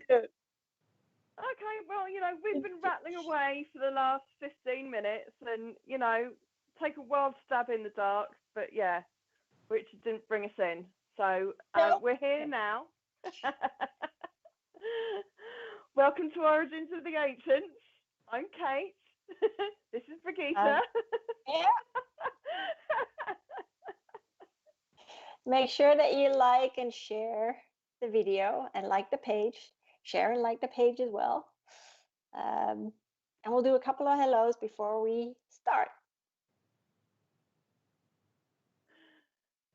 Good. Okay, well, we've been rattling away for the last 15 minutes and, take a wild stab in the dark, but yeah, Richard didn't bring us in. So we're here now. Welcome to Origins of the Ancients. I'm Kate. This is Birgitta. Yeah. Make sure that you like and share the video and like the page. Share and like the page as well. And we'll do a couple of hellos before we start.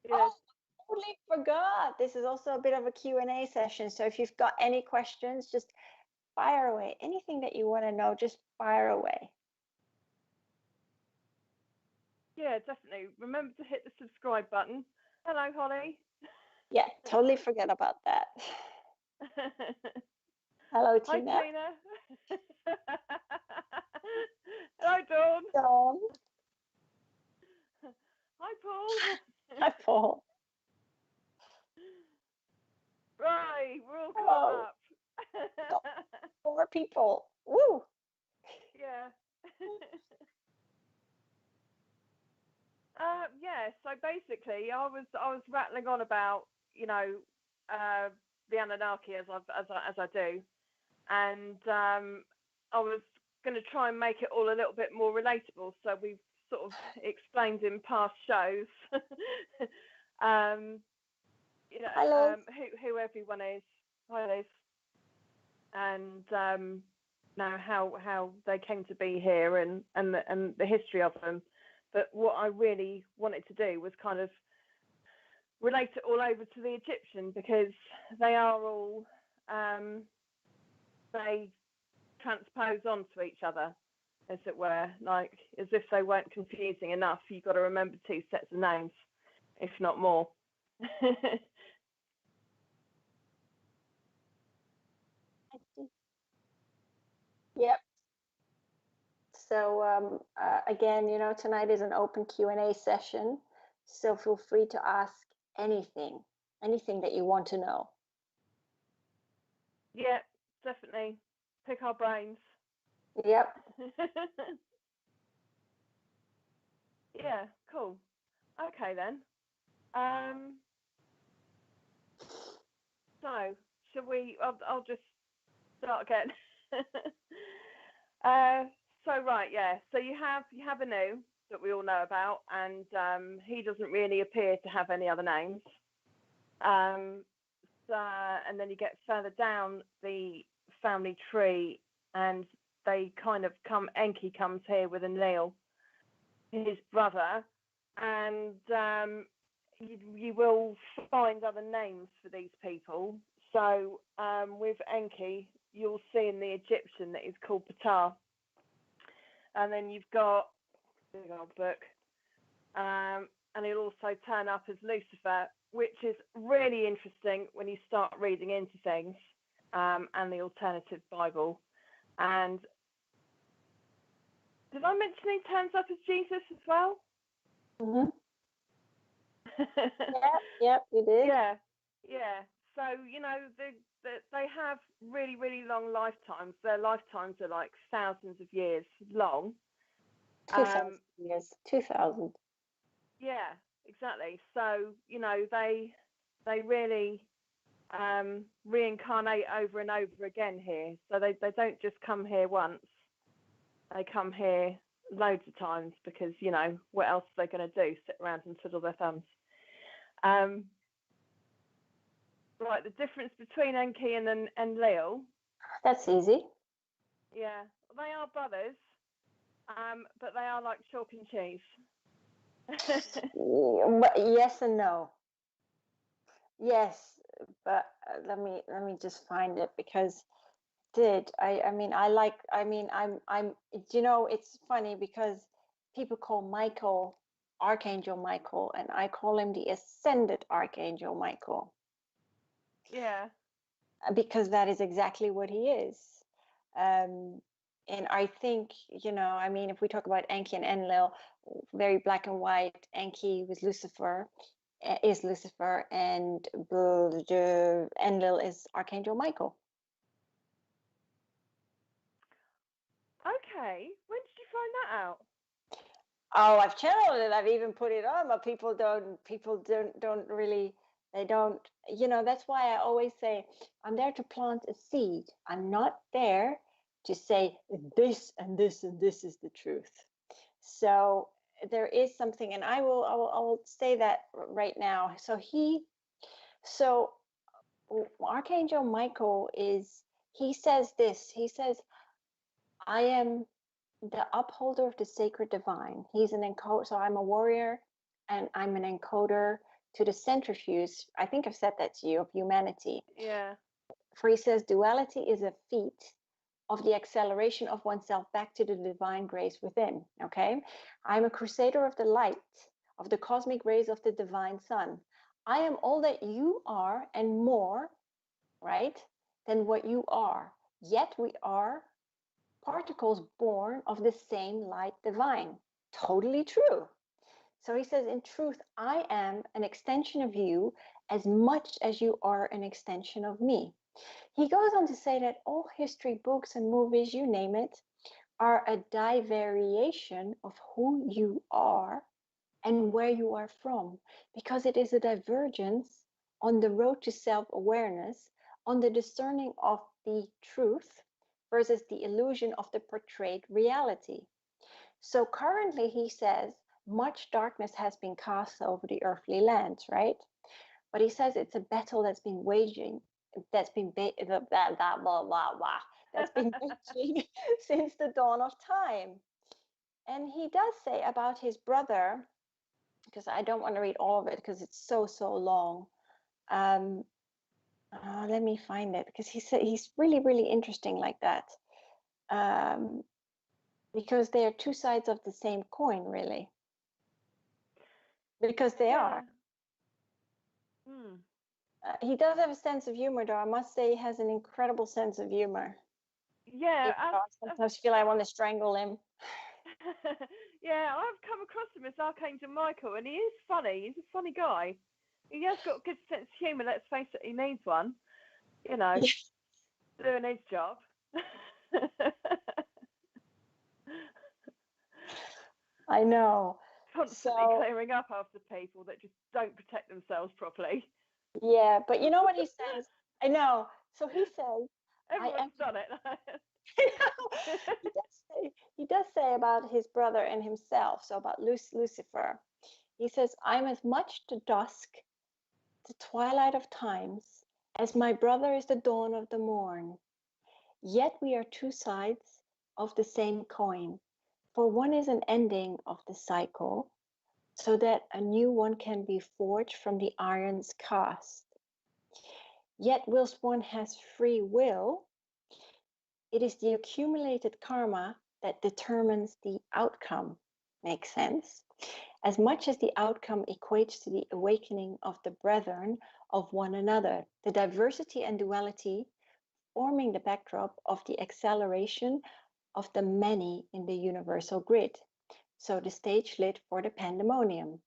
Yes. Oh, I totally forgot. This is also a bit of a Q&A session. So if you've got any questions, just fire away. Anything that you want to know, just fire away. Yeah, definitely. Remember to hit the subscribe button. Hello, Holly. Yeah, totally forget about that. Hello, Tina. Hi, Tina. Hello, Dawn. Dawn. Hi, Paul. Hi, Paul. Right, we're all caught up. Got 4 people. Woo! Yeah. Yeah. So basically, I was rattling on about the Anunnaki as I do, and I was going to try and make it all a little bit more relatable. So we've sort of explained in past shows, who everyone is. Hi, Liz. And how they came to be here and the history of them. But what I really wanted to do was kind of relate it all over to the Egyptian, because they are all they transpose onto each other, as it were, like as if they weren't confusing enough. You've got to remember 2 sets of names, if not more. Yep. So again, tonight is an open Q&A session, so feel free to ask anything that you want to know. Yeah, definitely. Pick our brains. Yep. Yeah, cool. Okay then. So shall we? I'll just start again. So right, yeah. So you have Anu that we all know about, and he doesn't really appear to have any other names. And then you get further down the family tree, and they kind of come. Enki comes here with Enlil, his brother, and you will find other names for these people. So with Enki, you'll see in the Egyptian that he's called Ptah. And then you've got a big old book, and he'll also turn up as Lucifer, which is really interesting when you start reading into things, and the alternative Bible. And did I mention he turns up as Jesus as well? Mm-hmm. Yep, you did. Yeah. So they have really, really long lifetimes. Their lifetimes are like thousands of years long. 2,000 years. 2,000. Yeah, exactly. So they really reincarnate over and over again here. So they don't just come here once. They come here loads of times, because what else are they going to do? Sit around and twiddle their thumbs. Right, the difference between Enki and Enlil. That's easy. Yeah, they are brothers, but they are like chalk and cheese. Yes and no. Yes, but let me just find it, because I'm it's funny because people call Michael Archangel Michael, and I call him the Ascended Archangel Michael. Yeah. Because that is exactly what he is. And I think, if we talk about Enki and Enlil, very black and white, Enki is Lucifer, and Enlil is Archangel Michael. Okay. When did you find that out? Oh, I've channeled it. I've even put it on, but people don't really, they don't, that's why I always say I'm there to plant a seed. I'm not there to say this and this and this is the truth. So there is something, and I will say that right now. So Archangel Michael he says this. He says, I am the upholder of the sacred divine. He's an encoder. So I'm a warrior and I'm an encoder to the centrifuge. I think I've said that to you, of humanity. Yeah. For he says duality is a feat of the acceleration of oneself back to the divine grace within. Okay. I'm a crusader of the light, of the cosmic rays of the divine sun. I am all that you are and more, right, than what you are. Yet we are particles born of the same light divine. Totally true. So he says, in truth, I am an extension of you as much as you are an extension of me. He goes on to say that all history, books, and movies, you name it, are a divariation of who you are and where you are from, because it is a divergence on the road to self-awareness, on the discerning of the truth versus the illusion of the portrayed reality. So currently, he says, much darkness has been cast over the earthly lands, right? But he says it's a battle that's been waging, that's been that's been waging since the dawn of time. And he does say about his brother, because I don't want to read all of it because it's so long. Let me find it, because he's really interesting like that. Because they are two sides of the same coin, really. Because they are. He does have a sense of humor, though. I must say, he has an incredible sense of humor. Yeah. I sometimes feel I want to strangle him. Yeah, I've come across him as Archangel Michael, and he is funny. He's a funny guy. He has got a good sense of humour. Let's face it, he needs one. Doing his job. I know. Constantly clearing up after people that just don't protect themselves properly. Yeah, but you know what he says? I know. So he says, everyone's done it. He does say about his brother and himself, so about Lucifer. He says, I'm as much the dusk, the twilight of times, as my brother is the dawn of the morn. Yet we are two sides of the same coin, for one is an ending of the cycle, so that a new one can be forged from the iron's cast. Yet whilst one has free will, it is the accumulated karma that determines the outcome. Makes sense? As much as the outcome equates to the awakening of the brethren of one another, the diversity and duality forming the backdrop of the acceleration of the many in the universal grid. So the stage lit for the pandemonium.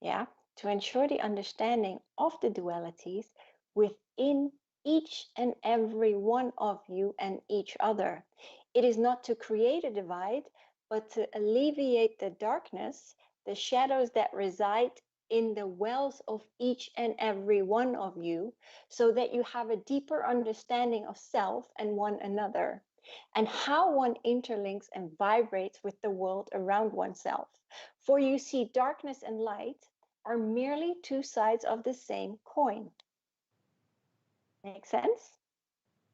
Yeah, to ensure the understanding of the dualities within each and every one of you and each other. It is not to create a divide, but to alleviate the darkness, the shadows that reside in the wells of each and every one of you, so that you have a deeper understanding of self and one another, and how one interlinks and vibrates with the world around oneself. For you see, darkness and light are merely two sides of the same coin. Make sense?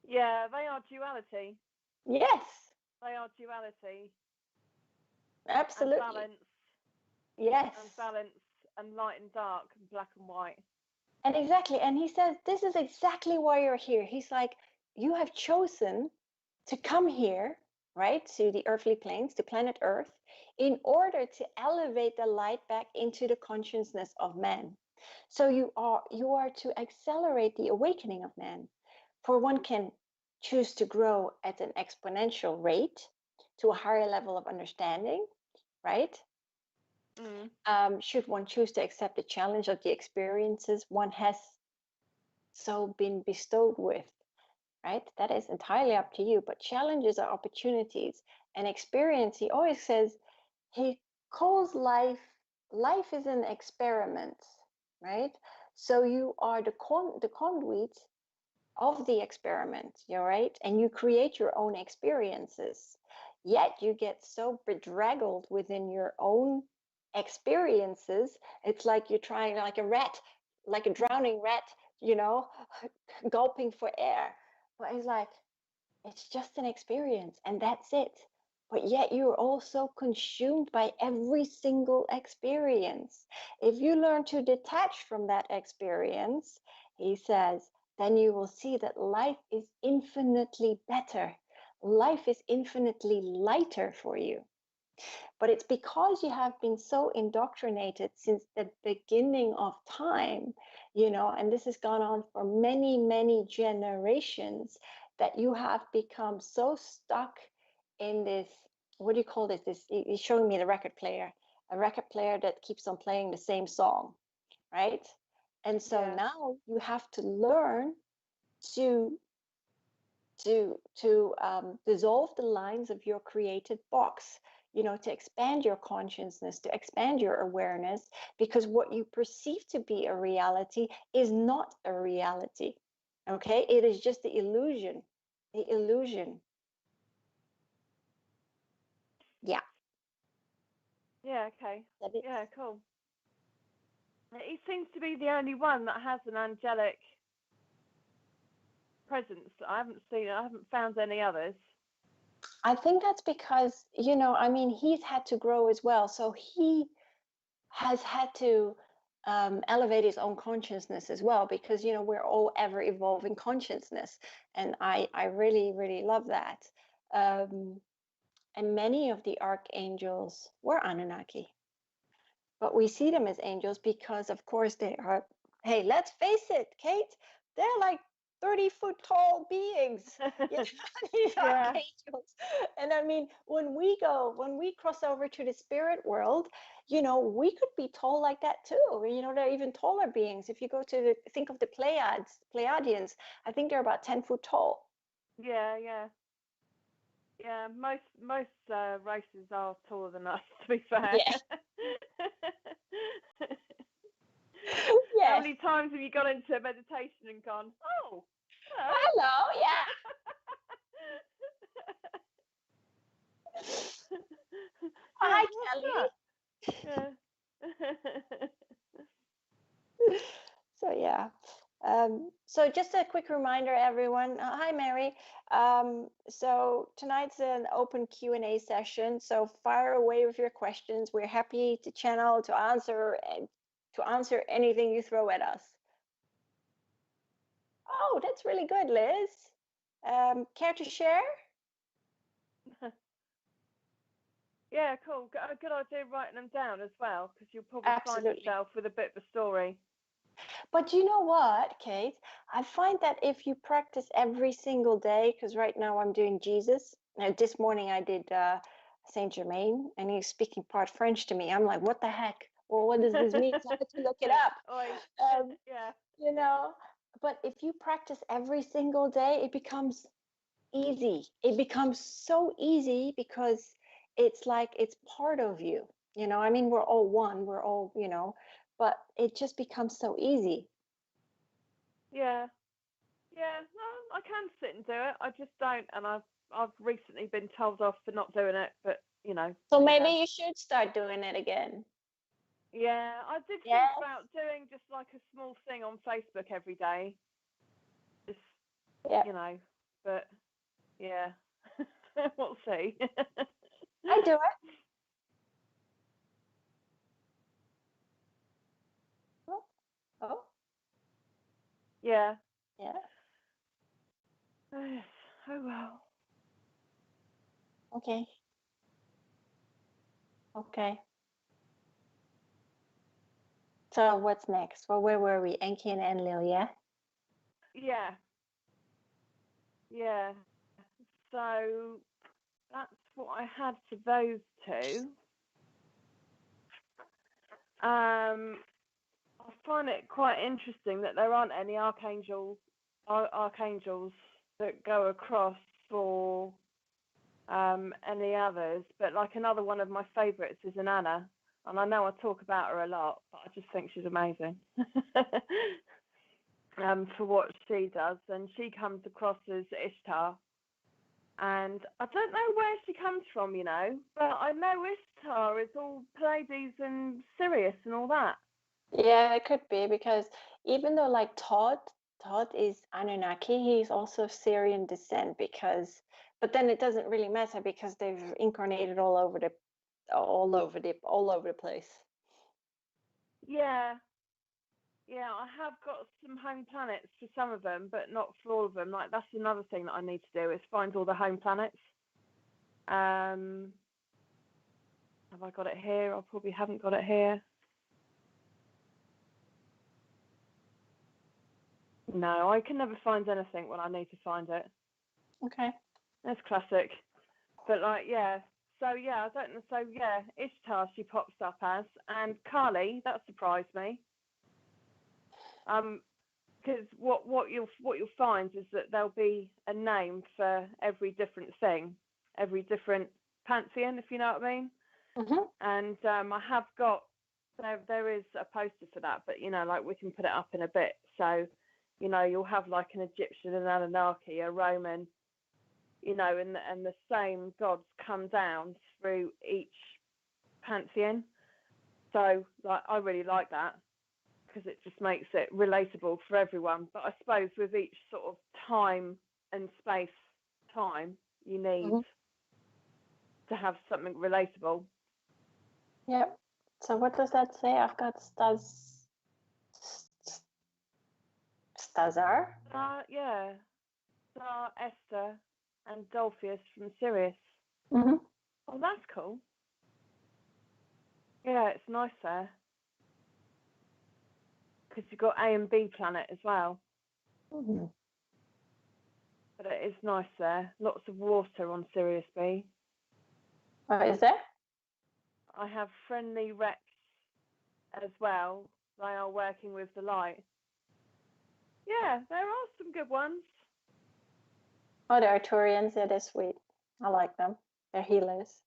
Yeah, they are duality. Yes. They are duality. Absolutely. And balance. Yes. And balance and light and dark and black and white. And exactly. And he says, this is exactly why you're here. He's like, you have chosen to come here, right, to the earthly planes, to planet Earth, in order to elevate the light back into the consciousness of man. So you are to accelerate the awakening of man. For one can choose to grow at an exponential rate to a higher level of understanding, right? Should one choose to accept the challenge of the experiences one has so been bestowed with, right? That is entirely up to you. But challenges are opportunities, an experience, he always says, he calls life is an experiment, right? So you are the conduit of the experiment, you're right, and you create your own experiences, yet you get so bedraggled within your own experiences. It's like you're trying, like a rat, like a drowning rat, gulping for air. But it's like, it's just an experience and that's it. But yet you're also consumed by every single experience. If you learn to detach from that experience, he says, then you will see that life is infinitely better. Life is infinitely lighter for you. But it's because you have been so indoctrinated since the beginning of time, and this has gone on for many, many generations, that you have become so stuck in this, what do you call this? He's showing me the record player, a record player that keeps on playing the same song, right? And so now you have to learn to dissolve the lines of your created box, to expand your consciousness, to expand your awareness, because what you perceive to be a reality is not a reality. Okay, it is just the illusion. Yeah. Okay. Yeah, cool. He seems to be the only one that has an angelic presence. I haven't found any others. I think that's because, he's had to grow as well. So he has had to elevate his own consciousness as well, because, we're all ever evolving consciousness. And I really, really love that. And many of the archangels were Anunnaki. But we see them as angels because, of course, they are, hey, let's face it, Kate, they're like 30-foot tall beings. These archangels. And I mean, when we cross over to the spirit world, we could be tall like that too. They're even taller beings. If you go to think of the Pleiadians, I think they're about 10 foot tall. Yeah. Most races are taller than us, to be fair. Yeah. Yes. How many times have you gone into meditation and gone, oh, hello, yeah. Hi, Kelly. Yeah. So yeah. So just a quick reminder, everyone. Hi, Mary. So tonight's an open Q&A session. So fire away with your questions. We're happy to channel, to answer anything you throw at us. Oh, that's really good, Liz. Care to share? Yeah, cool. Good idea writing them down as well, because you'll probably find yourself with a bit of a story. But you know what, Kate? I find that if you practice every single day, because right now I'm doing Jesus. Now, this morning I did Saint Germain, and he's speaking part French to me. I'm like, what the heck? Well, what does this mean? So I had to look it up. Yeah. But if you practice every single day, it becomes easy. It becomes so easy because it's like it's part of you. I mean, we're all one. We're all, but it just becomes so easy. Yeah. No, I can sit and do it. I just don't, and I've recently been told off for not doing it. But So maybe you should start doing it again. Yeah, I did think about doing just like a small thing on Facebook every day. Just but yeah, we'll see. I do it. Oh. Yeah. Yeah. Oh well. Okay. So what's next? Well, where were we? Enki and Enlil, yeah? Yeah. So that's what I had for those two. I find it quite interesting that there aren't any archangels that go across for any others, but like another one of my favourites is an Anna, and I know I talk about her a lot, but I just think she's amazing for what she does, and she comes across as Ishtar, and I don't know where she comes from, you know, but I know Ishtar is all Pleiades and Sirius and all that. Yeah, it could be, because even though like Todd is Anunnaki, he's also of Syrian descent, but then it doesn't really matter because they've incarnated all over the place. Yeah, I have got some home planets for some of them, but not for all of them. Like, that's another thing that I need to do, is find all the home planets. Have I got it here? I probably haven't got it here. No, I can never find anything when I need to find it. Okay. That's classic. But like, yeah. So yeah, I don't know. So yeah, Ishtar she pops up as, and Kali, that surprised me. Because what you'll find is that there'll be a name for every different thing, every different pantheon, if you know what I mean. Mm-hmm. And I have got there is a poster for that, but you know, like, we can put it up in a bit. So, you know, you'll have like an Egyptian, an Anunnaki, a Roman, you know, and the same gods come down through each pantheon. So like, I really like that, because it just makes it relatable for everyone. But I suppose with each sort of time and space you need to have something relatable. Yep. So what does that say? I've got Stazar. Yeah. Star, Esther, and Dolpheus from Sirius. Mm-hmm. Oh, that's cool. Yeah, it's nice there. Because you've got A and B planet as well. Mm-hmm. But it is nice there. Lots of water on Sirius B. What is there? I have friendly Rex as well. They are working with the light. Yeah, there are some good ones. Oh, the Arturians, yeah, they're sweet. I like them. They're healers.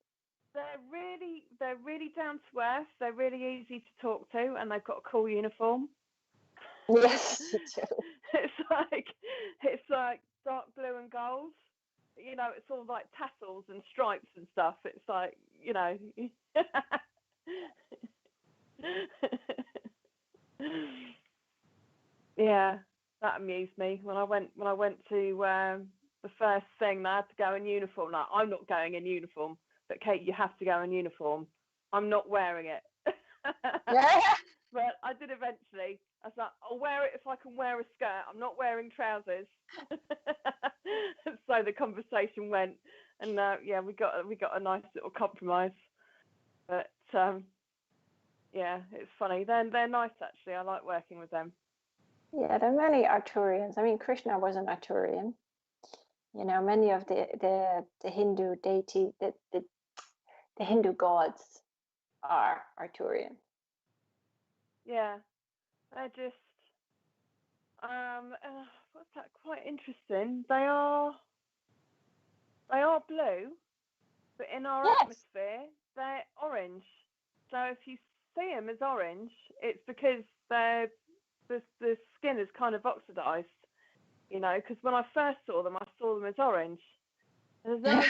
They're really down to earth. They're really easy to talk to, and they've got a cool uniform. Yes, too. It's like dark blue and gold. You know, it's all like tassels and stripes and stuff. It's like, you know. Yeah, that amused me when I went to the first thing. I had to go in uniform. Like, I'm not going in uniform, but Kate, you have to go in uniform. I'm not wearing it. Yeah. But I did eventually. I was like, I'll wear it if I can wear a skirt. I'm not wearing trousers. So the conversation went, and yeah, we got a nice little compromise. But yeah, it's funny. They're nice, actually. I like working with them. Yeah, there are many Arturians. I mean, Krishna was an Arturian. You know, many of the Hindu deity, the Hindu gods are Arturian. Yeah, they're just what's that? Quite interesting. They are blue, but in our atmosphere they're orange. So if you see them as orange, it's because the skin is kind of oxidized. You know, because when I first saw them as orange. And no,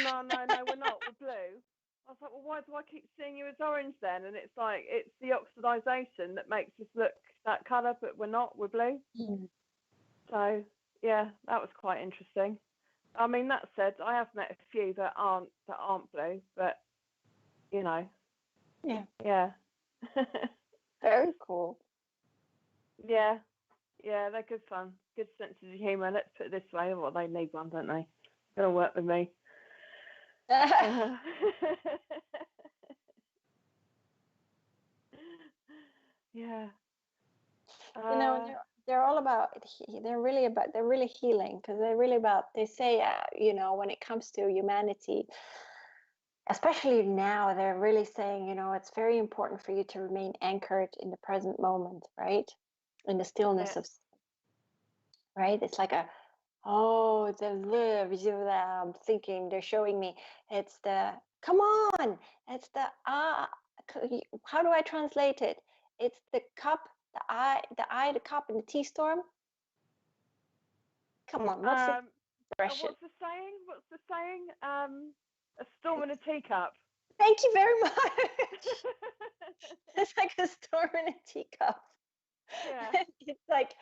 we're not. We're blue. I was like, well, why do I keep seeing you as orange then? And it's like, it's the oxidization that makes us look that colour, but we're not. We're blue. Mm. So yeah, that was quite interesting. I mean, that said, I have met a few that aren't blue, but you know. Yeah. Very cool. Yeah, they're good fun. Good sense of humour. Let's put it this way. Well, they need one, don't they? Gonna work with me. Yeah. You know, they're all about. They're really healing, because they're really about. They say, you know, when it comes to humanity, especially now, they're really saying, you know, it's very important for you to remain anchored in the present moment, right? In the stillness of, right? It's like Oh, I'm thinking they're showing me. It's the, come on, it's the, how do I translate it? It's the cup, the cup, and the tea storm. Come on, what's the expression? What's the saying? What's the saying? A storm in a teacup. Thank you very much. It's like a storm in a teacup. Yeah. It's like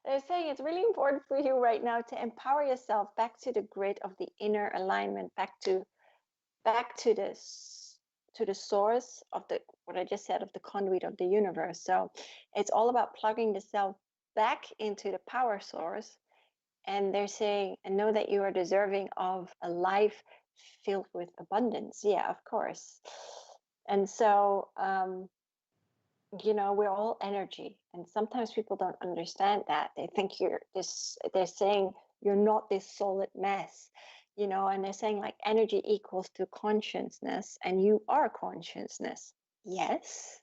they're saying it's really important for you right now to empower yourself back to the grid of the inner alignment, back to this, to the source of the, what I just said, of the conduit of the universe. So it's all about plugging the self back into the power source. And they're saying, and know that you are deserving of a life filled with abundance. Yeah, of course. And so you know, we're all energy, and sometimes people don't understand that. They think you're this, they're saying you're not this solid mess, you know, and they're saying like energy equals to consciousness, and you are consciousness. Yes.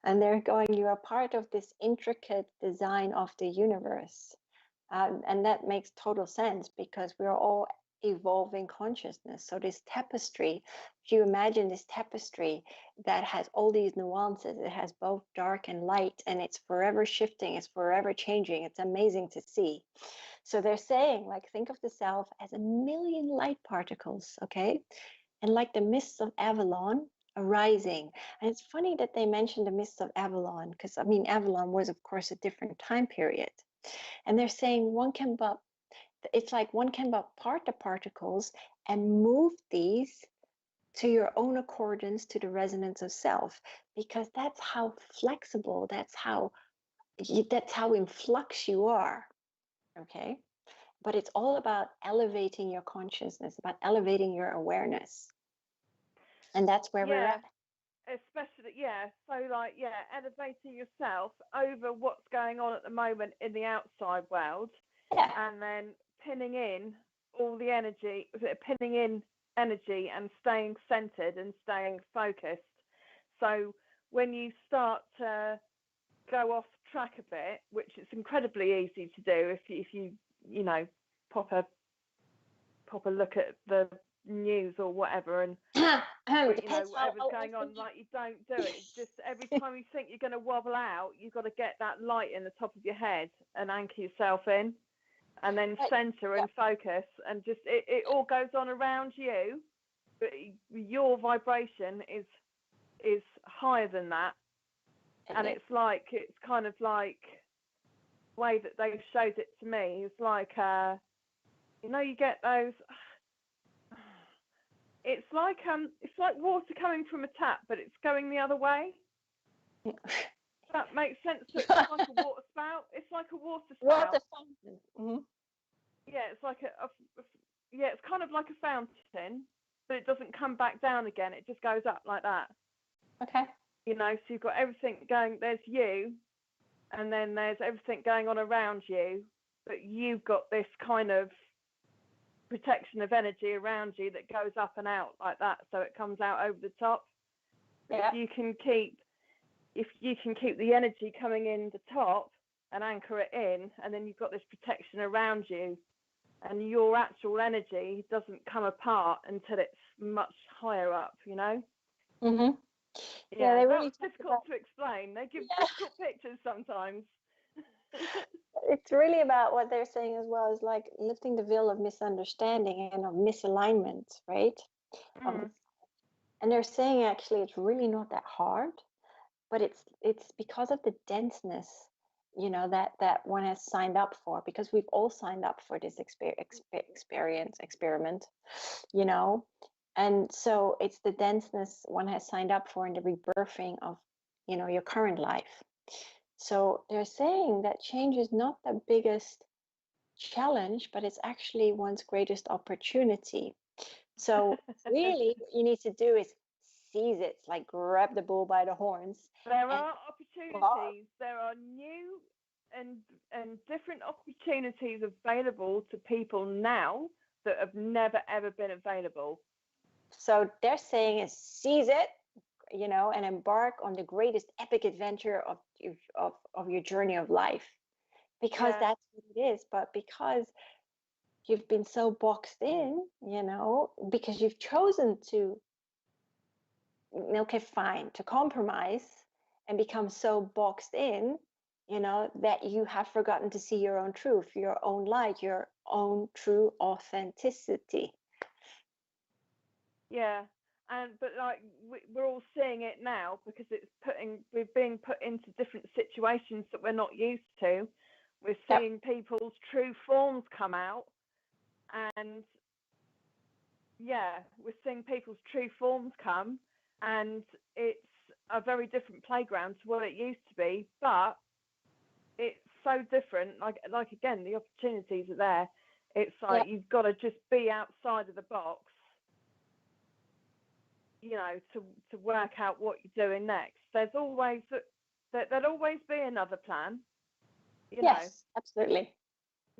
And they're going, you are part of this intricate design of the universe. And that makes total sense because we're all evolving consciousness. So this tapestry, if you imagine this tapestry that has all these nuances, it has both dark and light, and it's forever shifting, it's forever changing. It's amazing to see. So they're saying, like, think of the self as a million light particles, okay? And like the mists of Avalon arising. And it's funny that they mentioned the mists of Avalon, because I mean, Avalon was, of course, a different time period. And they're saying it's like one can but part the particles and move these to your own accordance to the resonance of self, because that's how flexible, that's how in flux you are. Okay. But it's all about elevating your consciousness, about elevating your awareness. And that's where we're at. Especially, so like, elevating yourself over what's going on at the moment in the outside world, and then pinning in energy and staying centered and staying focused. So when you start to go off track a bit, which is incredibly easy to do if you know pop a look at the news or whatever, and whatever's going on, like, you don't do it. It's just every time you think you're going to wobble out, you've got to get that light in the top of your head and anchor yourself in, and then center and focus, and just it all goes on around you, but your vibration is higher than that. And it's kind of like the way that they showed it to me is like you get those, it's like water coming from a tap, but it's going the other way. That makes sense. So it's like a water spout. It's like a water spout. Water fountain. Mm-hmm. Yeah, it's like it's kind of like a fountain, but it doesn't come back down again. It just goes up like that. Okay. So you've got everything going. There's you, and then there's everything going on around you, but you've got this kind of protection of energy around you that goes up and out like that, so it comes out over the top. If you can keep the energy coming in the top and anchor it in, and then you've got this protection around you, and your actual energy doesn't come apart until it's much higher up, Mm-hmm. Yeah, that was difficult to explain. They give difficult pictures sometimes. It's really about what they're saying as well, is like lifting the veil of misunderstanding and of misalignment, right? And they're saying actually it's really not that hard, but it's because of the denseness, that one has signed up for, because we've all signed up for this experiment, and so it's the denseness one has signed up for in the rebirthing of, your current life. So they're saying that change is not the biggest challenge, but it's actually one's greatest opportunity. So really what you need to do is seize it, like grab the bull by the horns. There are opportunities. There are new and different opportunities available to people now that have never ever been available. So they're saying is seize it, and embark on the greatest epic adventure of your journey of life, because that's what it is. But because you've been so boxed in, because you've chosen to, okay, fine, to compromise and become so boxed in, that you have forgotten to see your own truth, your own light, your own true authenticity. Yeah, but like we're all seeing it now because we're being put into different situations that we're not used to. We're seeing people's true forms come out, and we're seeing people's true forms come, and it's a very different playground to what it used to be, but it's so different. Like again, the opportunities are there. It's like you've got to just be outside of the box, to work out what you're doing next. There's always there'll always be another plan. Yes, absolutely.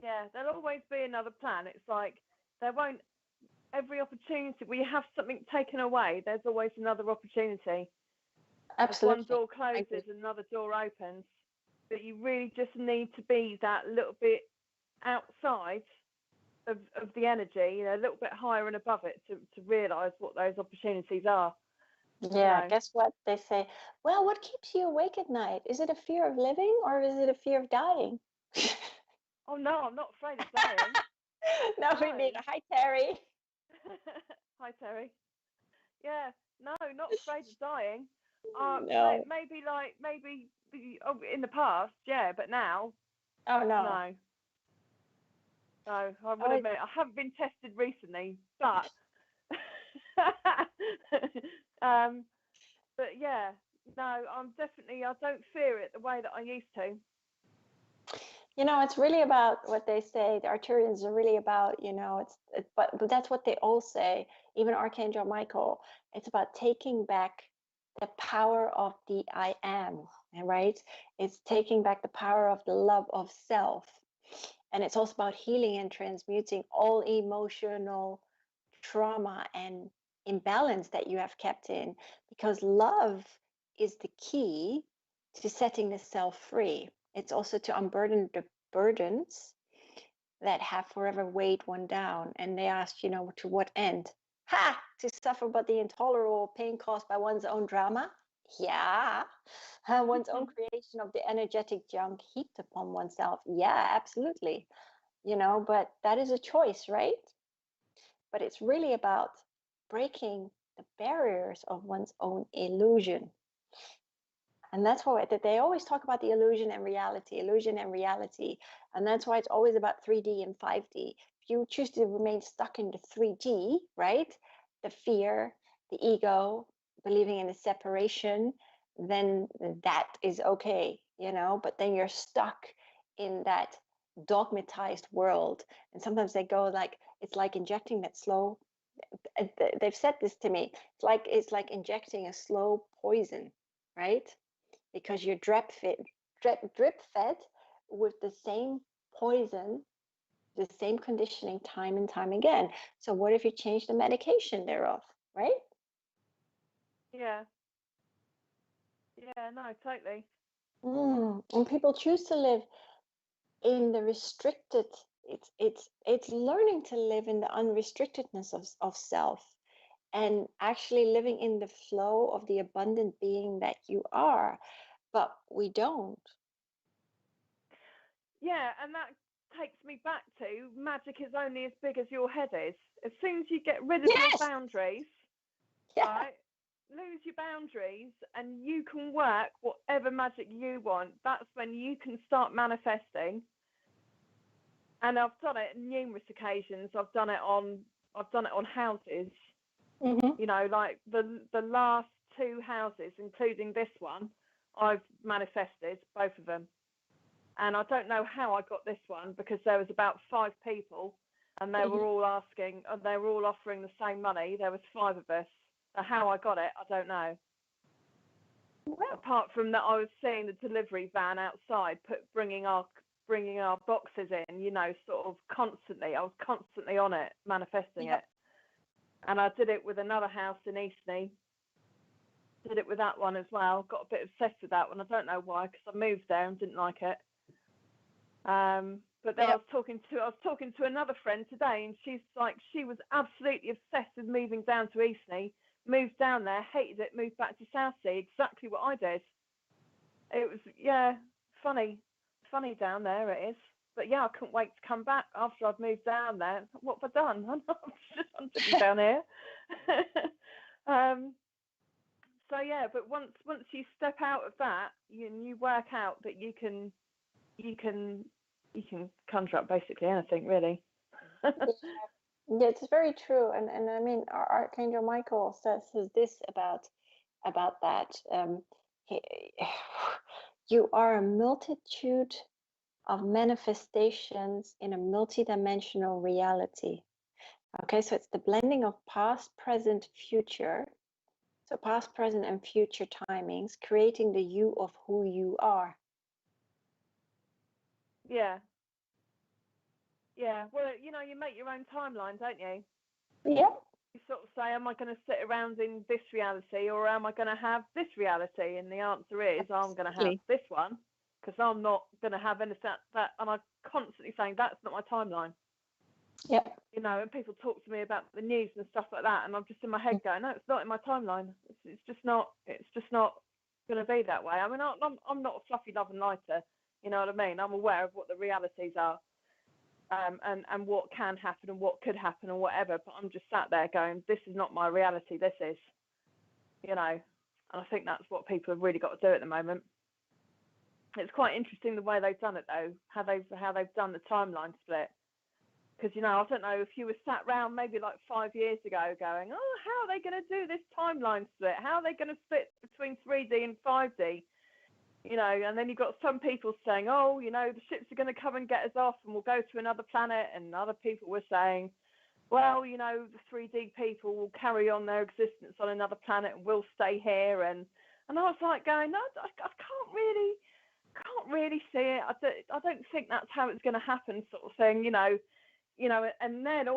Yeah, there'll always be another plan. It's like there won't. Every opportunity where you have something taken away, there's always another opportunity. Absolutely. As one door closes, another door opens. But you really just need to be that little bit outside of the energy, a little bit higher and above it to realise what those opportunities are. Yeah, guess what? They say, well, what keeps you awake at night? Is it a fear of living or is it a fear of dying? Oh, no, I'm not afraid of dying. No, we need a hi, Terry. Hi, Terry. Yeah, no, not afraid of dying. No. Maybe in the past, yeah, but now, Oh, no. No. No, I would admit I haven't been tested recently, but but yeah, no, I don't fear it the way that I used to. It's really about what they say. The Arturians are really about, but that's what they all say. Even Archangel Michael, it's about taking back the power of the I am, right? It's taking back the power of the love of self. And it's also about healing and transmuting all emotional trauma and imbalance that you have kept in, because love is the key to setting the self free. It's also to unburden the burdens that have forever weighed one down. And they asked, to what end? To suffer but the intolerable pain caused by one's own drama. Yeah. One's own creation of the energetic junk heaped upon oneself. Yeah, absolutely. But that is a choice, right? But it's really about breaking the barriers of one's own illusion. And that's why they always talk about the illusion and reality. And that's why it's always about 3D and 5D. If you choose to remain stuck in the 3D, right? The fear, the ego, believing in the separation, then that is okay, but then you're stuck in that dogmatized world. And sometimes they go like, it's like injecting that slow, they've said this to me, it's like injecting a slow poison, right? Because you're drip fed with the same poison, the same conditioning time and time again. So what if you change the medication thereof, right? Yeah. Yeah, no, totally. And people choose to live in the restricted, it's learning to live in the unrestrictedness of self, and actually living in the flow of the abundant being that you are. But we don't. Yeah, and that takes me back to magic is only as big as your head is. As soon as you get rid of your boundaries, right, lose your boundaries, and you can work whatever magic you want, that's when you can start manifesting. And I've done it on numerous occasions. I've done it on houses. Like the last 2 houses, including this one, I've manifested both of them. And I don't know how I got this one, because there was about 5 people, and they were all asking, and they were all offering the same money. There was 5 of us. So how I got it, I don't know. Well, apart from that, I was seeing the delivery van outside, bringing our boxes in. Sort of constantly. I was constantly on it, manifesting it. And I did it with another house in Eastney. Did it with that one as well. Got a bit obsessed with that one. I don't know why, because I moved there and didn't like it. But then I was talking to another friend today, and she's like, she was absolutely obsessed with moving down to Eastney, moved down there, hated it, moved back to Southsea, exactly what I did. It was, funny down there it is. But yeah, I couldn't wait to come back after I'd moved down there. What have I done? I'm sitting down here. So yeah, but once you step out of that, you work out that you can conjure up basically anything, really. Yeah, it's very true, and I mean, our Archangel Michael says this about that. You are a multitude of manifestations in a multidimensional reality. Okay, so it's the blending of past, present, future. So past, present, and future timings, creating the you of who you are. Yeah. Yeah. Well, you make your own timeline, don't you? Yep. You sort of say, am I going to sit around in this reality, or am I going to have this reality? And the answer is, I'm going to have this one, because I'm not going to have anything that. And I'm constantly saying that's not my timeline. Yeah. And people talk to me about the news and stuff like that, and I'm just in my head going, no, it's not in my timeline. It's just not. It's just not going to be that way. I mean, I'm not a fluffy love and lighter. You know what I mean? I'm aware of what the realities are, and what can happen and what could happen and whatever. But I'm just sat there going, this is not my reality. This is, and I think that's what people have really got to do at the moment. It's quite interesting the way they've done it, though, how they've done the timeline split. Because, I don't know if you were sat around maybe like 5 years ago going, oh, how are they going to do this timeline split? How are they going to split between 3D and 5D? And then you've got some people saying, oh, the ships are going to come and get us off and we'll go to another planet. And other people were saying, well, the 3D people will carry on their existence on another planet and we'll stay here. And I was like going, no, I can't really see it. I don't think that's how it's going to happen, sort of thing, and then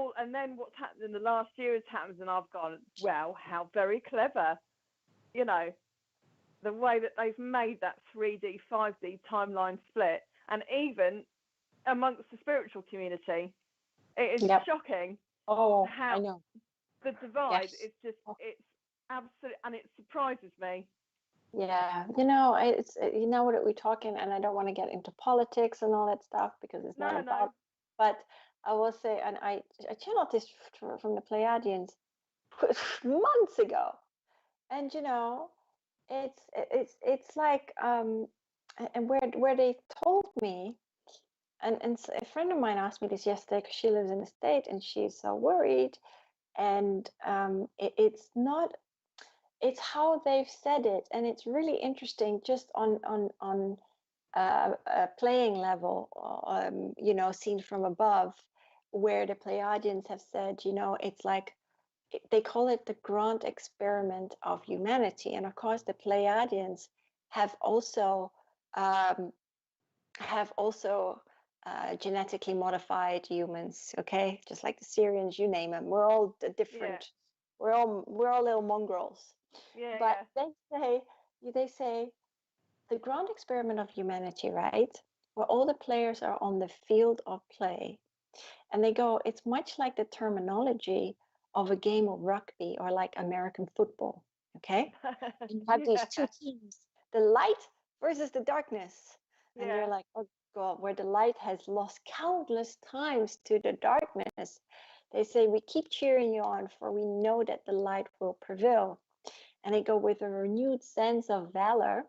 what's happened in the last year has happened, and I've gone, well, how very clever, the way that they've made that 3D, 5D timeline split, and even amongst the spiritual community, it is shocking. Oh, how I know. The divide is just, it's absolute, and it surprises me. Yeah, it's what we're talking, and I don't want to get into politics and all that stuff because it's not about. But I will say, and I channeled this from the Pleiadians months ago, and it's like and where they told me, and a friend of mine asked me this yesterday because she lives in the state and she's so worried, and it's not. It's how they've said it, and it's really interesting just on a playing level, seen from above, where the Pleiadians have said, it's like they call it the grand experiment of humanity. And of course, the Pleiadians have also genetically modified humans. Okay, just like the Syrians, you name them. We're all different. Yeah. We're all little mongrels. Yeah. But they say the grand experiment of humanity, right? Where all the players are on the field of play. And they go, it's much like the terminology of a game of rugby or like American football. Okay? You have these two teams, the light versus the darkness. And you're like, oh God, where the light has lost countless times to the darkness. They say, we keep cheering you on, for we know that the light will prevail. And they go with a renewed sense of valor,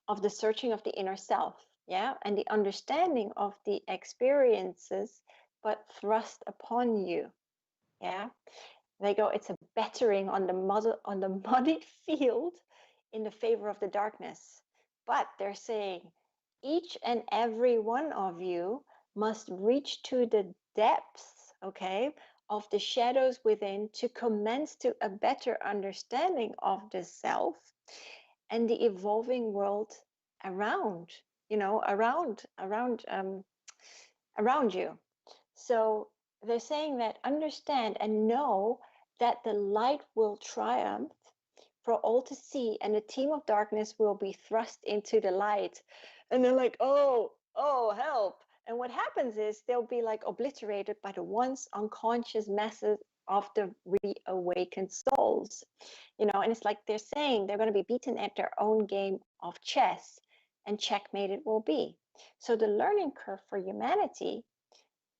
of the searching of the inner self, and the understanding of the experiences, but thrust upon you, They go, it's a bettering on the muddied field in the favor of the darkness. But they're saying each and every one of you must reach to the depths, of the shadows within to commence to a better understanding of the self and the evolving world around you. So they're saying that understand and know that the light will triumph for all to see, and the team of darkness will be thrust into the light. And they're like, oh help, And what happens is they'll be like obliterated by the once unconscious masses of the reawakened souls. And it's like they're saying they're going to be beaten at their own game of chess, and checkmate it will be. So the learning curve for humanity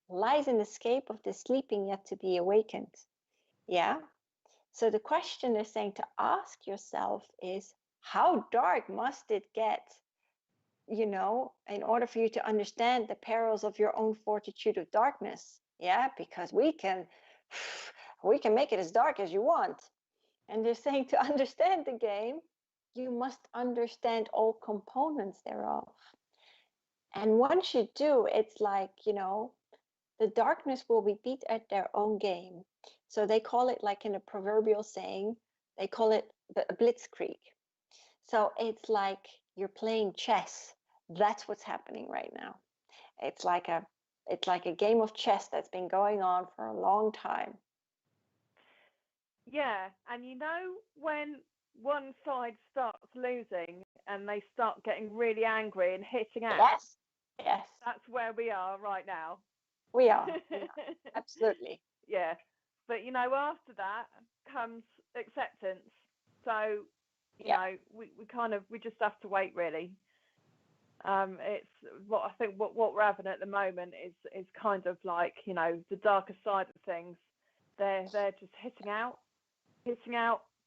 lies in the escape of the sleeping yet to be awakened. Yeah. So the question they're saying to ask yourself is, how dark must it get, in order for you to understand the perils of your own fortitude of darkness? Yeah, because we can make it as dark as you want. And they're saying to understand the game, you must understand all components thereof. And once you do, it's like, the darkness will be beat at their own game. So they call it, like in a proverbial saying, they call it the blitzkrieg. So it's like you're playing chess. That's what's happening right now. It's like a game of chess that's been going on for a long time. Yeah, and when one side starts losing and they start getting really angry and hitting out. Yes. That's where we are right now. We are. Absolutely. Yeah. But after that comes acceptance. So we just have to wait, really. It's what I think what we're having at the moment is kind of like, the darker side of things. They're just hitting out,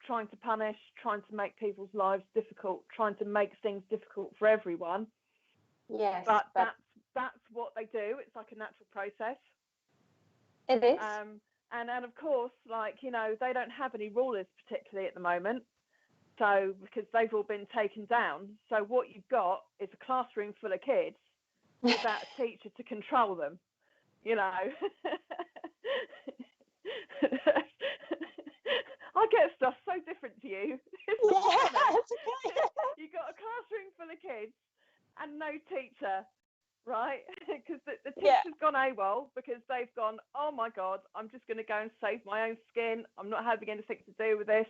trying to punish, trying to make people's lives difficult, trying to make things difficult for everyone. Yes. But that's what they do. It's like a natural process. It is. And of course, like, they don't have any rulers particularly at the moment. So, because they've all been taken down. So what you've got is a classroom full of kids without a teacher to control them, I get stuff so different to you. You've got a classroom full of kids and no teacher, right? Because the teacher's gone AWOL because they've gone, oh my God, I'm just going to go and save my own skin. I'm not having anything to do with this.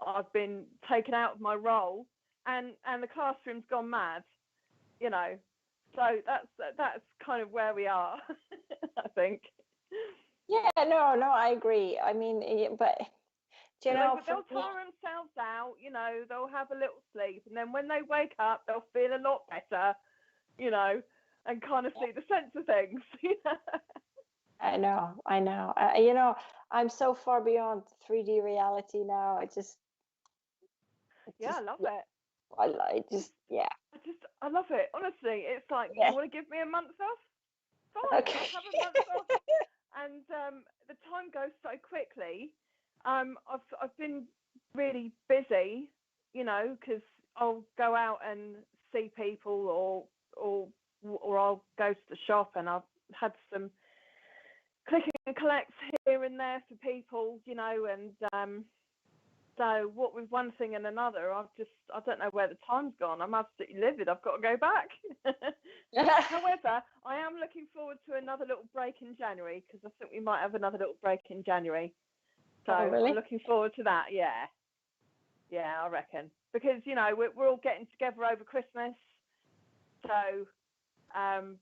I've been taken out of my role, and the classroom's gone mad, So that's kind of where we are, I think. Yeah, no, I agree. I mean, but they'll tire themselves out, they'll have a little sleep, and then when they wake up, they'll feel a lot better, and kind of see the sense of things. I know. I'm so far beyond 3D reality now. I love it. I love it. Honestly, it's like, you want to give me a month off? Fine, Okay. I'll have a month off. And the time goes so quickly. I've been really busy, because I'll go out and see people, or I'll go to the shop, and I've had some click and collects here and there for people, and so what with one thing and another, I don't know where the time's gone. I'm absolutely livid. I've got to go back. However, I am looking forward to another little break in January, because I think we might have another little break in January. So really? I'm looking forward to that. Yeah, I reckon, because we're all getting together over Christmas, so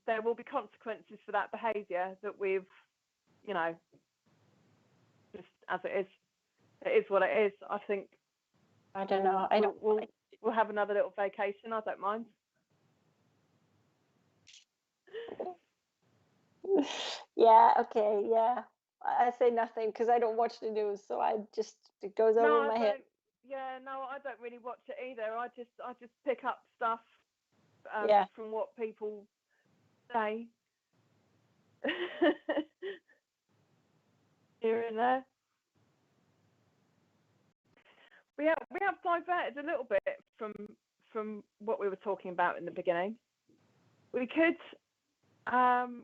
there will be consequences for that behaviour that we've, just as it is. It is what it is. I think. I don't know. We'll have another little vacation. I don't mind. Yeah. Okay. Yeah. I say nothing because I don't watch the news, so it goes over my head. Yeah. No, I don't really watch it either. I just pick up stuff from what people say here and there. We have diverted a little bit from what we were talking about in the beginning. We could,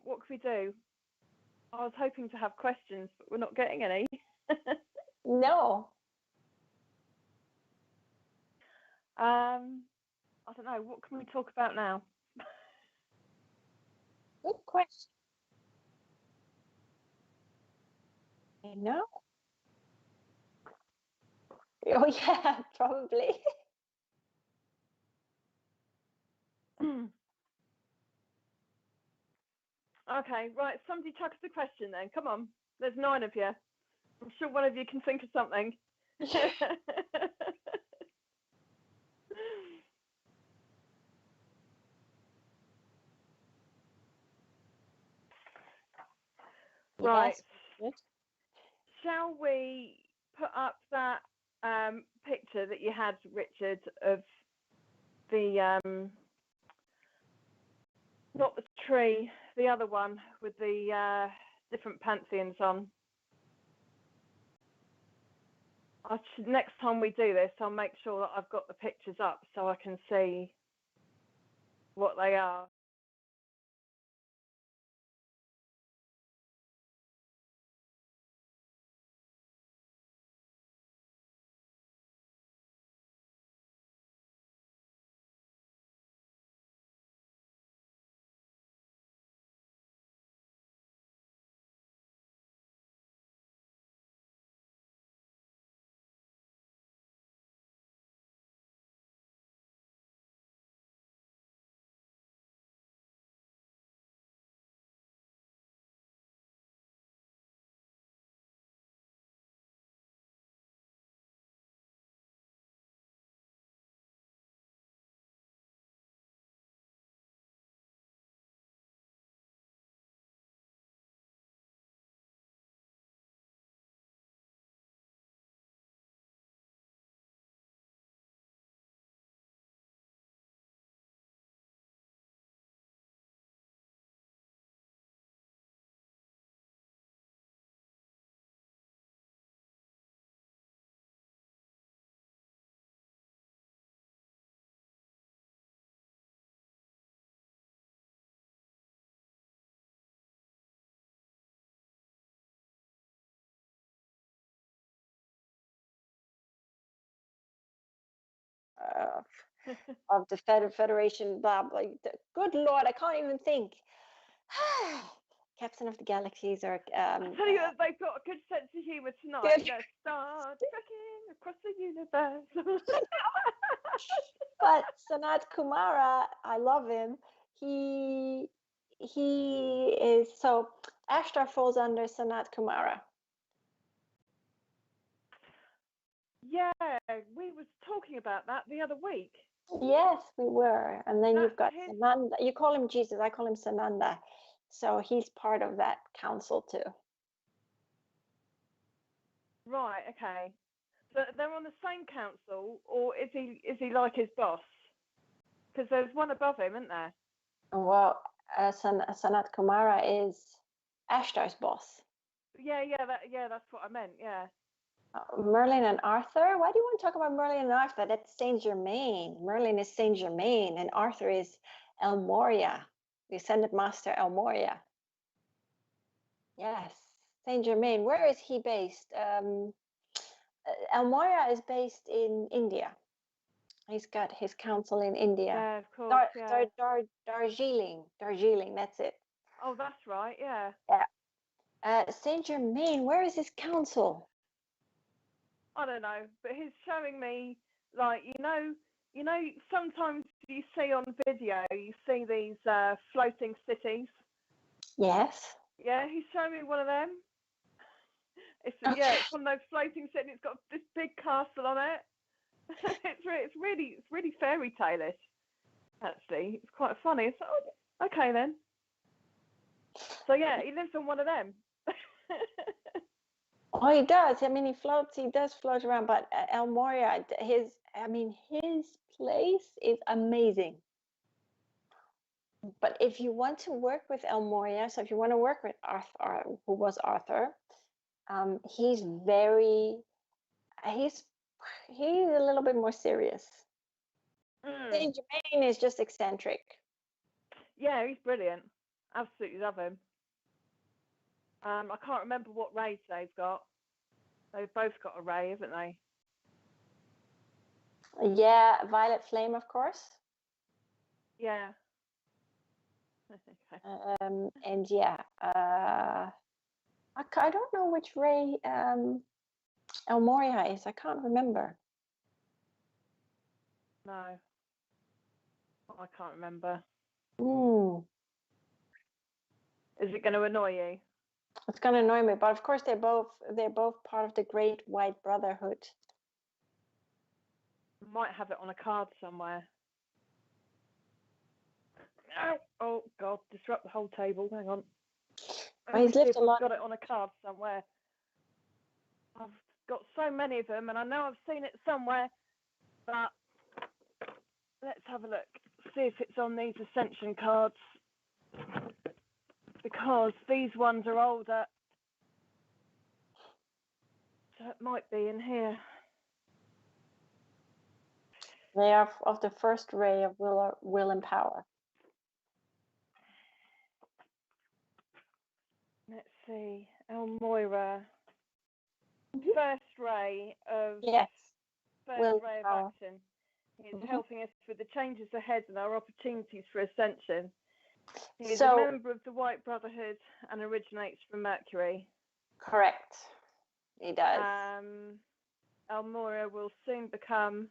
what could we do? I was hoping to have questions, but we're not getting any. No. I don't know. What can we talk about now? Good question. I know. Oh yeah, probably. Okay, right. Somebody chuck us a question then. Come on. There's 9 of you. I'm sure one of you can think of something. Right. Yes. Shall we put up that picture that you had, Richard, of the not the tree, the other one with the different pantheons on? Next time we do this, I'll make sure that I've got the pictures up so I can see what they are. Of the Federation, blah blah. Good Lord, I can't even think. Captain of the Galaxies, or I tell you, they've got a good sense of humour tonight. Good. Let's start trekking across the universe. But Sanat Kumara, I love him. He is so. Ashtar falls under Sanat Kumara. Yeah, we was talking about that the other week. Yes, we were. And then you've got Sananda. You call him Jesus. I call him Sananda. So he's part of that council too. Right. Okay. So they're on the same council, or is he like his boss? Because there's one above him, isn't there? Well, Sanat Kumara is Ashtar's boss. Yeah, that's what I meant. Yeah. Merlin and Arthur? Why do you want to talk about Merlin and Arthur? That's Saint Germain. Merlin is Saint Germain, and Arthur is El Moria, the Ascended Master El Moria. Yes, Saint Germain. Where is he based? El Moria is based in India. He's got his council in India. Yeah, of course. Darjeeling, that's it. Oh, that's right. Yeah. Yeah. Saint Germain, where is his council? I don't know, but he's showing me, like, you know, sometimes you see on video, you see these floating cities. Yes. Yeah, he's showing me one of them. It's one of those floating cities. It's got this big castle on it. it's really fairy tale-ish. Actually, it's quite funny. It's okay then. So yeah, he lives on one of them. Oh, he does. I mean, he does float around, but El Moria, his place is amazing. But if you want to work with El Moria, so if you want to work with Arthur, who was Arthur, he's a little bit more serious. Saint Germain is just eccentric. Yeah, he's brilliant. Absolutely love him. I can't remember what rays they've got. They've both got a ray, haven't they? Yeah, Violet Flame, of course. Yeah. And yeah, I don't know which ray El Moria is. I can't remember. No, I can't remember. Is it going to annoy you? It's going to annoy me, but of course they're both part of the Great White Brotherhood. Might have it on a card somewhere. Oh God! Disrupt the whole table. Hang on. Well, he's lived a lot. I've got it on a card somewhere. I've got so many of them, and I know I've seen it somewhere. But let's have a look. See if it's on these Ascension cards, because these ones are older, so it might be in here. They are of the first ray of will and power. Let's see, Elmoira. First ray of first ray of action. It's helping us with the changes ahead and our opportunities for ascension. He is a member of the White Brotherhood and originates from Mercury. Correct. He does. Elmoira will soon become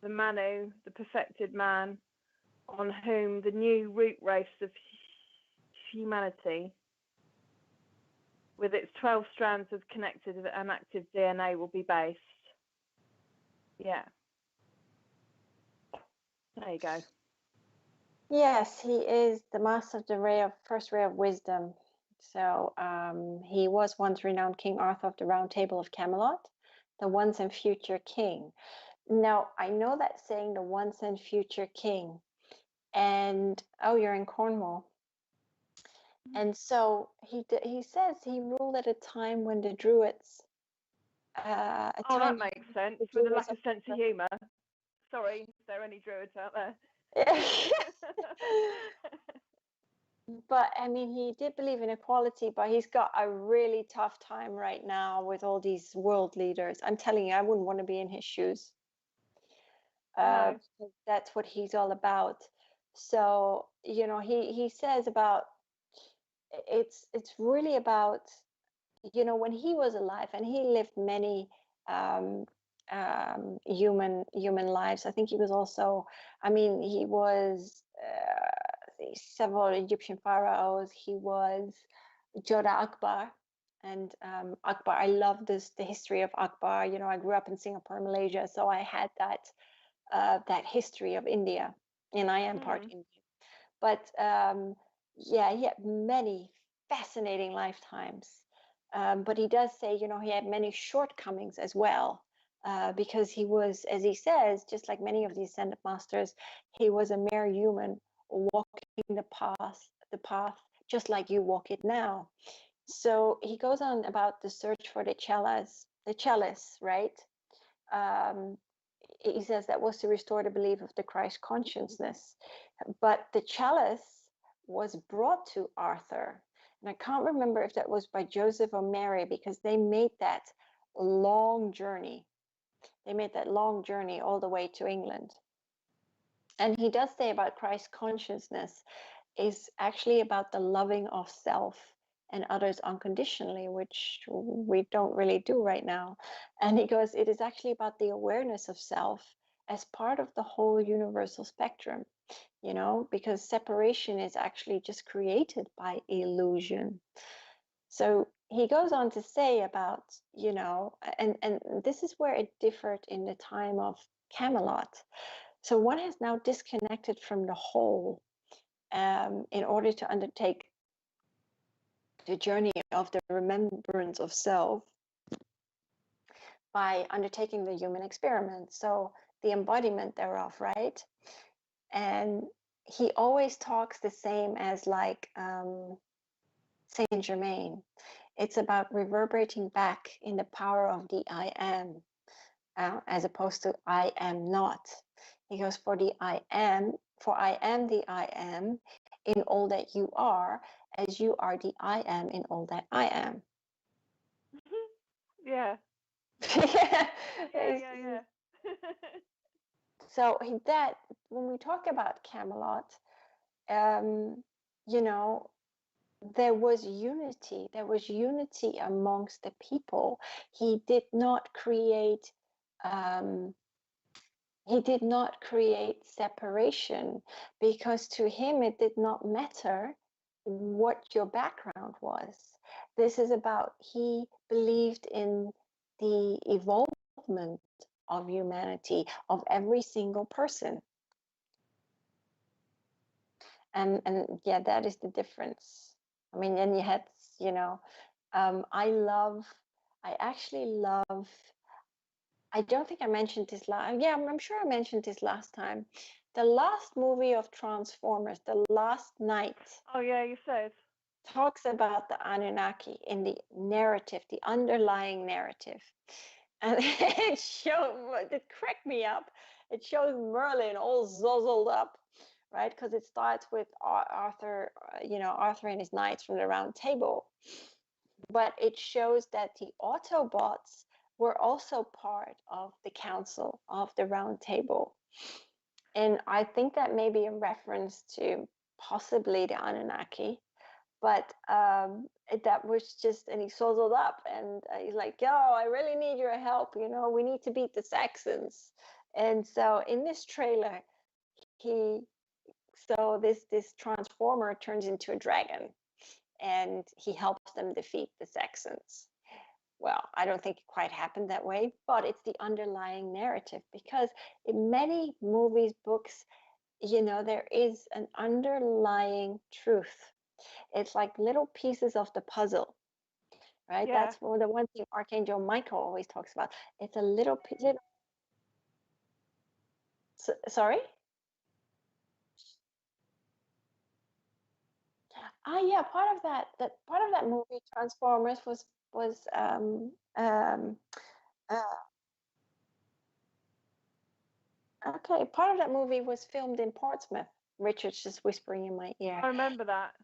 the Manu, the perfected man, on whom the new root race of humanity, with its 12 strands of connected and active DNA, will be based. Yeah. There you go. Yes, he is the master of the first ray of wisdom. So he was once renowned King Arthur of the Round Table of Camelot, the once and future king. Now, I know that saying, the once and future king. And, oh, you're in Cornwall. And so he says he ruled at a time when the Druids... that makes sense, with a lack of sense of humour. Sorry, is there any Druids out there? But I mean, he did believe in equality, but he's got a really tough time right now with all these world leaders. I'm telling you, I wouldn't want to be in his shoes. No. That's what he's all about. So, you know, he says about, it's really about, you know, when he was alive, and he lived many human lives. I think he was also, I mean, he was several Egyptian pharaohs. He was Joda Akbar. And Akbar, I love the history of Akbar. You know, I grew up in Singapore, Malaysia, so I had that history of India, and I am part Indian. But yeah, he had many fascinating lifetimes. But he does say, you know, he had many shortcomings as well, because he was, as he says, just like many of the Ascended Masters, he was a mere human walking the path, just like you walk it now. So he goes on about the search for the chalice, right? He says that was to restore the belief of the Christ consciousness. But the chalice was brought to Arthur. And I can't remember if that was by Joseph or Mary, because they made that long journey. They made that long journey all the way to England. And he does say about Christ consciousness is actually about the loving of self and others unconditionally, which we don't really do right now. And he goes, it is actually about the awareness of self as part of the whole universal spectrum, you know, because separation is actually just created by illusion. So he goes on to say about, you know, and this is where it differed in the time of Camelot. So one has now disconnected from the whole in order to undertake the journey of the remembrance of self by undertaking the human experiment. So the embodiment thereof, right? And he always talks the same as like Saint Germain. It's about reverberating back in the power of the I am, as opposed to I am not. He goes, for I am the I am in all that you are, as you are the I am in all that I am. Yeah. Yeah. So that when we talk about Camelot, you know, there was unity. There was unity amongst the people. He did not create. He did not create separation, because to him it did not matter what your background was. This is about, he believed in the evolvement of humanity, of every single person. And yeah, that is the difference. I mean, and you had, you know, I actually love, I don't think I mentioned this last, yeah, I'm sure I mentioned this last time. The last movie of Transformers, The Last Night. Oh yeah, you said. Talks about the Anunnaki in the narrative, the underlying narrative. And it cracked me up. It shows Merlin all zozzled up, right? Because it starts with Arthur, Arthur and his knights from the Round Table. But it shows that the Autobots were also part of the council of the Round Table. And I think that may be a reference to possibly the Anunnaki. But that was just, and he sozzled up, and he's like, yo, I really need your help, we need to beat the Saxons. And so in this trailer, this transformer turns into a dragon, and he helps them defeat the Saxons. Well, I don't think it quite happened that way, but it's the underlying narrative, because in many movies, books, there is an underlying truth. It's like little pieces of the puzzle, right? Yeah. That's the one thing Archangel Michael always talks about. It's a little piece. Sorry? Yeah, part of that movie Transformers was okay. Part of that movie was filmed in Portsmouth. Richard's just whispering in my ear. I remember that.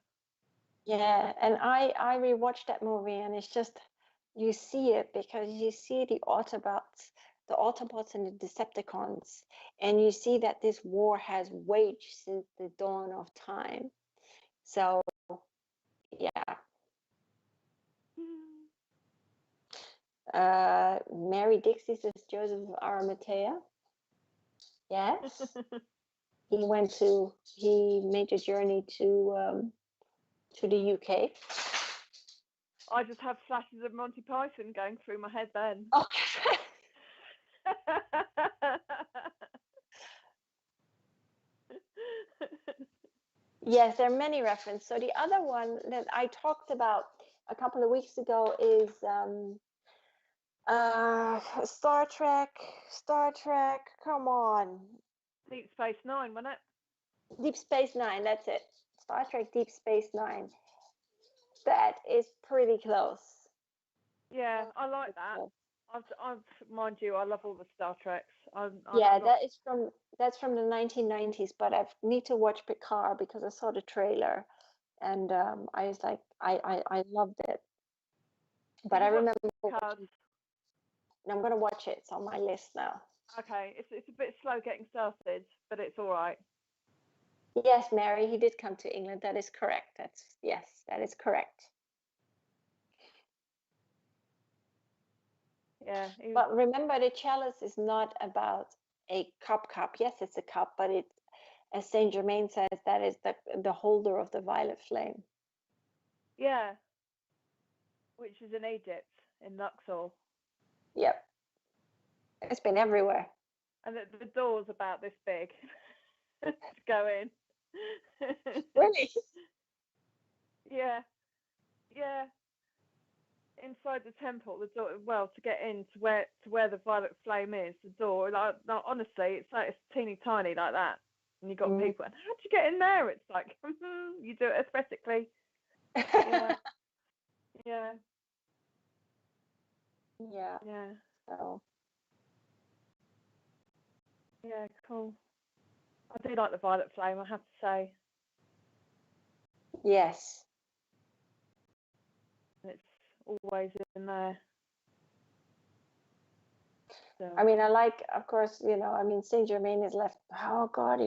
Yeah, and I rewatched that movie, and it's just, you see it because you see the Autobots and the Decepticons, and you see that this war has waged since the dawn of time. So, yeah. Mary Dixie says Joseph Arimathea. Yes. He made a journey to the UK. I just have flashes of Monty Python going through my head then. Oh. Yes, there are many references. So the other one that I talked about a couple of weeks ago is Star Trek. Come on. Deep Space Nine, wasn't it? Deep Space Nine, that's it. Star Trek Deep Space Nine. That is pretty close. Yeah, I like that. I've mind you, I love all the Star Treks. That's from the 1990s, but I need to watch Picard because I saw the trailer, and I was like, I loved it. But I remember Picard. I'm gonna watch it. It's on my list now. Okay, it's a bit slow getting started, but it's all right. Yes, Mary, he did come to England. That is correct. That is correct. Yeah. But remember, the chalice is not about a cup. Yes, it's a cup, but it, as Saint Germain says, that is the holder of the violet flame. Yeah. Which is in Egypt, in Luxor. Yep. It's been everywhere. And the door's about this big to go in. Really? Yeah. Inside the temple, the door. Well, to get in to where the violet flame is, the door. Like honestly, it's teeny tiny like that. And you got people. And how'd you get in there? It's like you do it aesthetically. Yeah. Yeah. Yeah. Yeah. So. Yeah, cool. I do like the violet flame, I have to say. Yes. It's always in there. So. I mean, I like, of course, Saint Germain is left. Oh God,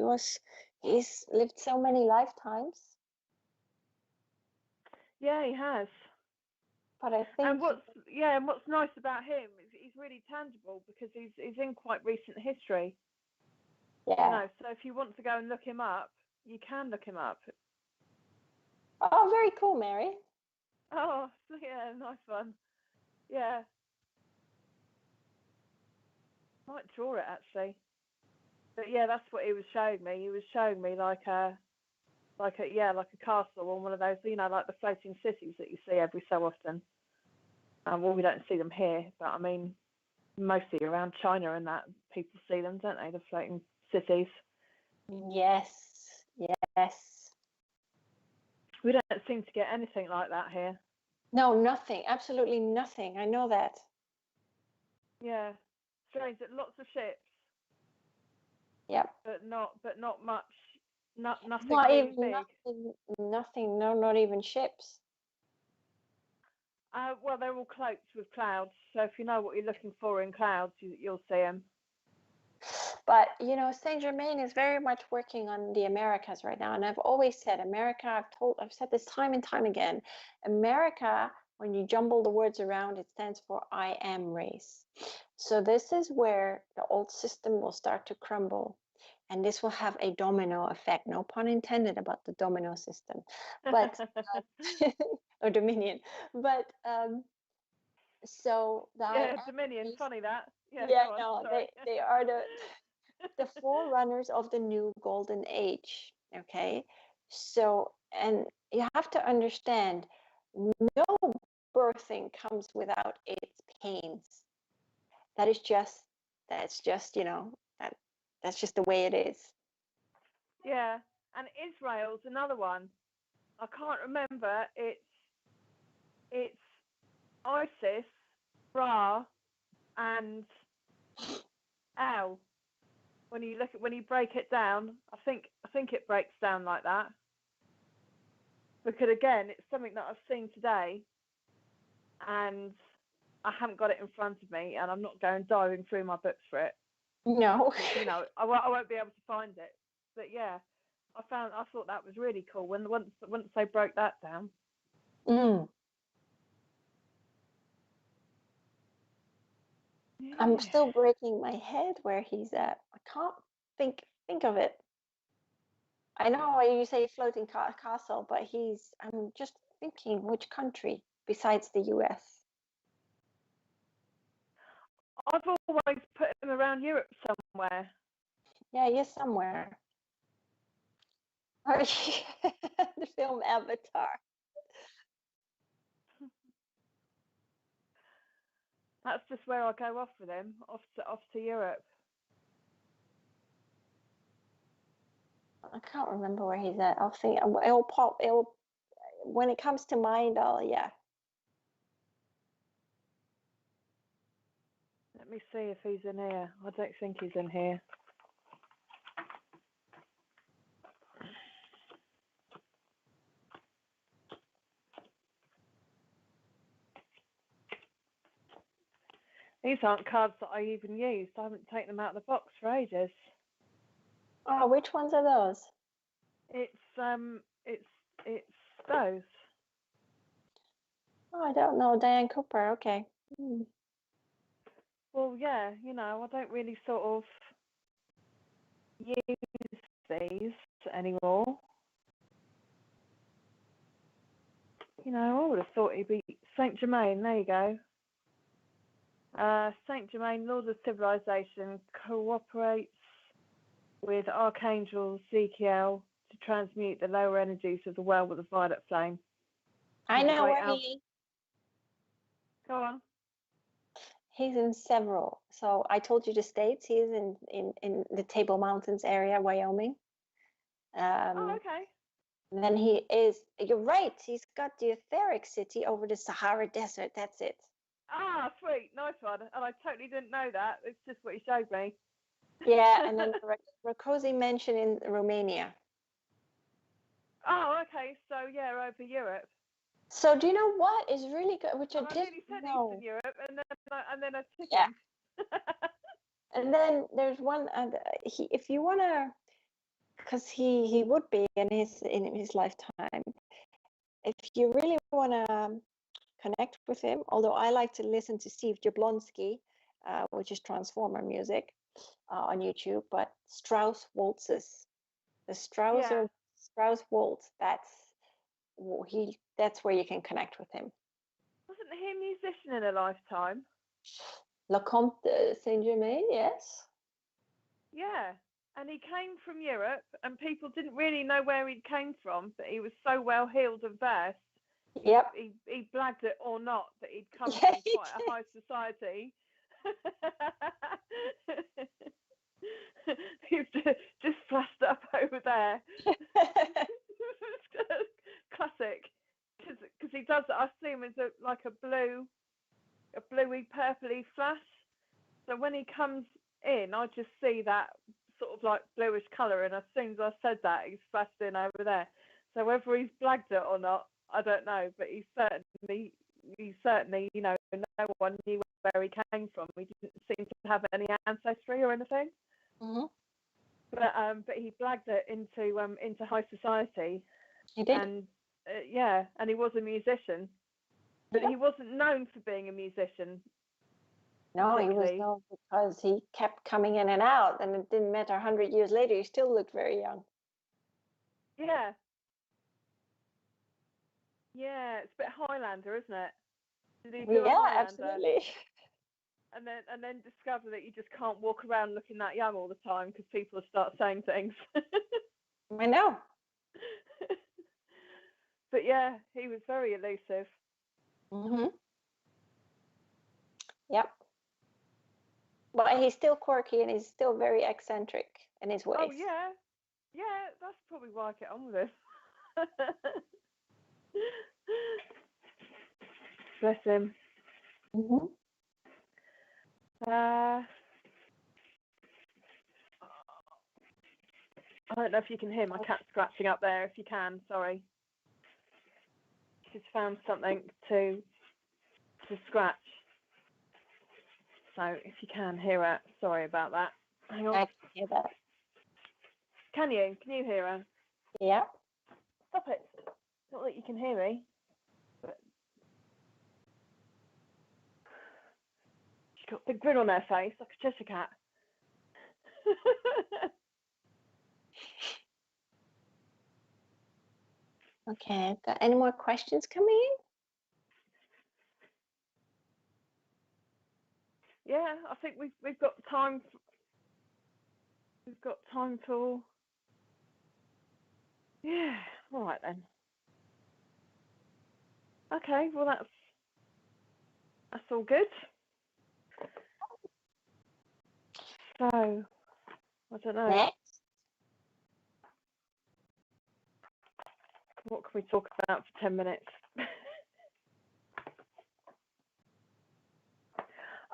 he's lived so many lifetimes. Yeah, he has. But I think. And what's nice about him is he's really tangible because he's in quite recent history. Yeah. So if you want to go and look him up, you can look him up. Oh, very cool, Mary. Oh, yeah, nice one. Yeah. Might draw it actually. But yeah, that's what he was showing me. He was showing me like a castle on one of those, like the floating cities that you see every so often. Well, we don't see them here, but I mean, mostly around China and that people see them, don't they? The floating cities. Yes, yes. We don't seem to get anything like that here. No, nothing. Absolutely nothing. I know that. Yeah, strange. Lots of ships. Yep. But not much. Nothing Not really even big. nothing. No, not even ships. Well, they're all cloaked with clouds. So if you know what you're looking for in clouds, you'll see them. But Saint Germain is very much working on the Americas right now, and I've always said America. I've said this time and time again. America, when you jumble the words around, it stands for I am race. So this is where the old system will start to crumble, and this will have a domino effect. No pun intended about the domino system, but or Dominion. But so yeah, Dominion. Funny that. Yeah, yeah, go on. no, Sorry. they are the forerunners of the new golden age. Okay, so and you have to understand, no birthing comes without its pains. That's just that's just the way it is. Yeah, and Israel's another one. I can't remember. It's ISIS, Ra, and Al. When you break it down, I think it breaks down like that. Because again, it's something that I've seen today, and I haven't got it in front of me, and I'm not going diving through my books for it. No. I won't be able to find it. But yeah, I thought that was really cool once they broke that down. Mm. Yeah. I'm still breaking my head where he's at. I can't think of it. I know you say floating castle, but I'm just thinking which country besides the US. I've always put him around Europe somewhere. Yeah, he is somewhere. The film Avatar. That's just where I go off with him, off to Europe. I can't remember where he's at. I'll think it'll pop. It'll when it comes to mind. Yeah. Let me see if he's in here. I don't think he's in here. These aren't cards that I even used. I haven't taken them out of the box for ages. Oh, which ones are those? It's those. Oh, I don't know. Diane Cooper. Okay. Well, yeah, I don't really sort of use these anymore. I would have thought he'd be Saint Germain. There you go. Saint Germain, Lord of Civilization, cooperates with Archangel Ezekiel to transmute the lower energies of the world with a violet flame. I know where he. Go on. He's in several. So I told you the states. He's in the Table Mountains area, Wyoming. Oh, okay. And then he is. You're right. He's got the etheric city over the Sahara Desert. That's it. Ah, sweet, nice one. And I totally didn't know that. It's just what he showed me. Yeah, and then the Rakosi Mansion in Romania. Oh, okay. So yeah, over Europe. So do you know what is really good? Which I didn't know. Eastern Europe, and then I took yeah. him. And then there's one. If you wanna, because he would be in his lifetime. If you really wanna connect with him, although I like to listen to Steve Jablonski, which is Transformer music on YouTube, but Strauss waltzes, the Strauss waltz, that's where you can connect with him. Wasn't he a musician in a lifetime? Le Comte de Saint-Germain, yes. Yeah, and he came from Europe, and people didn't really know where he came from, but he was so well heeled and versed. Yep. He blagged it or not that he'd come Yeah, from he quite a high society. He's just flashed up over there. Classic, because he does. I see him as like a bluey purpley flash. So when he comes in, I just see that sort of like bluish colour, and as soon as I said that, he's flashed in over there. So whether he's blagged it or not, I don't know. But he certainly, you know, no one knew where he came from. He didn't seem to have any ancestry or anything. Mm-hmm. But he blagged it into high society. He did. And yeah, and he was a musician, but he wasn't known for being a musician. No, he was known because he kept coming in and out, and it didn't matter. 100 years later, he still looked very young. Yeah. Yeah, it's a bit Highlander, isn't it? Did he do a Highlander? Absolutely. And then discover that you just can't walk around looking that young all the time because people will start saying things. I know. But yeah, he was very elusive. Mm-hmm. Yep. But he's still quirky, and he's still very eccentric in his ways. Oh yeah, yeah. That's probably why I get on with him. Bless him. Mm-hmm. I don't know if you can hear my cat scratching up there. If you can, sorry. She's found something to scratch. So if you can hear her, sorry about that. Hang on. I can hear that. Can you? Can you hear her? Yeah. Stop it. Not that you can hear me. But she's got a big grin on her face, like a Cheshire cat. Okay. Got any more questions coming in? Yeah, I think we've got time. We've got time for. Yeah. All right then. Okay. Well, that's all good. So, I don't know. Next. What can we talk about for 10 minutes?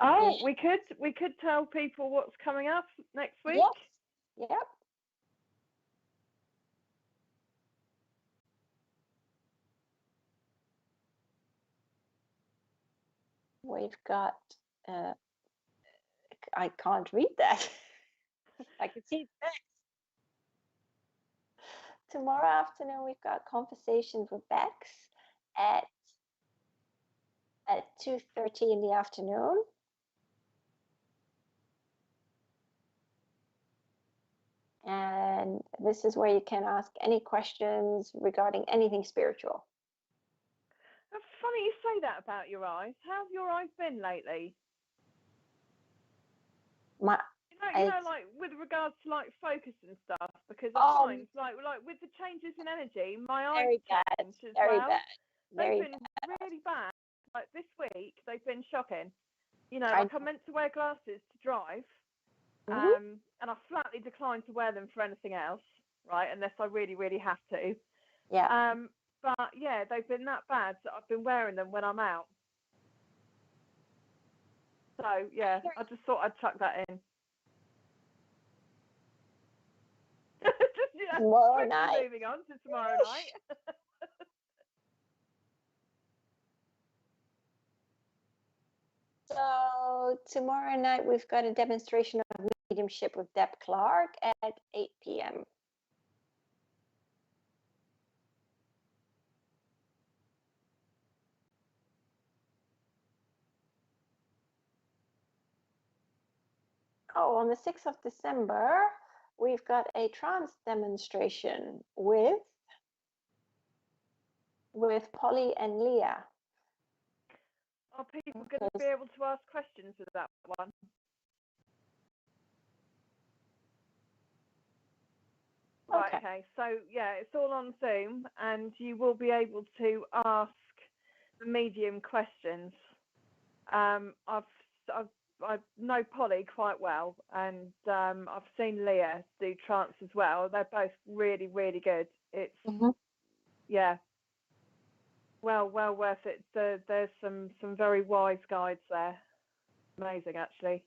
Oh, we could tell people what's coming up next week. Yes. Yep. We've got. I can't read that. I can see it next. Tomorrow afternoon, we've got conversations with Bex at 2:30 in the afternoon. And this is where you can ask any questions regarding anything spiritual. It's funny you say that about your eyes. How have your eyes been lately? You know, like with regards to like focus and stuff, because at times, like with the changes in energy, my eyes changed as well. They've been really bad. Like this week, they've been shocking. You know, like I meant to wear glasses to drive, and I flatly declined to wear them for anything else, right? Unless I really, really have to. Yeah. But yeah, they've been that bad that I've been wearing them when I'm out. So yeah, I just thought I'd chuck that in. Just, tomorrow night. Moving on to tomorrow night. So tomorrow night we've got a demonstration of mediumship with Deb Clark at 8 p.m. Oh, on the 6th of December, we've got a trance demonstration with with Polly and Leah. Are people going to be able to ask questions with that one? Right, okay. So, yeah, it's all on Zoom, and you will be able to ask the medium questions. I know Polly quite well, and I've seen Leah do trance as well. They're both really, really good. It's, yeah, well worth it. There's some very wise guides there. Amazing, actually.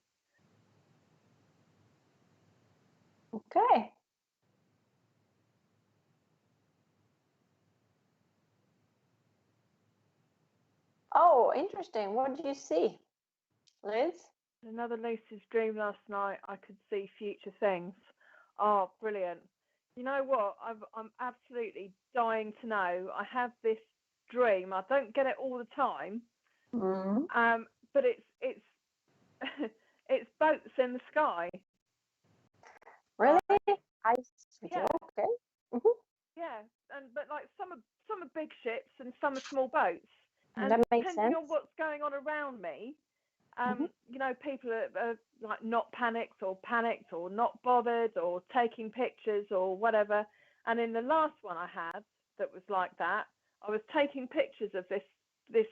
Okay. Oh, interesting. What did you see, Liz? Another lucid dream last night. I could see future things. Oh, brilliant. You know what? I'm absolutely dying to know. I have this dream. I don't get it all the time. But it's it's boats in the sky. Really? Yeah. Okay. Yeah, but like some are big ships and some are small boats. And that makes depending sense. on what's going on around me, you know, people are like not panicked or not bothered or taking pictures or whatever. And in the last one I had that was like that, I was taking pictures of this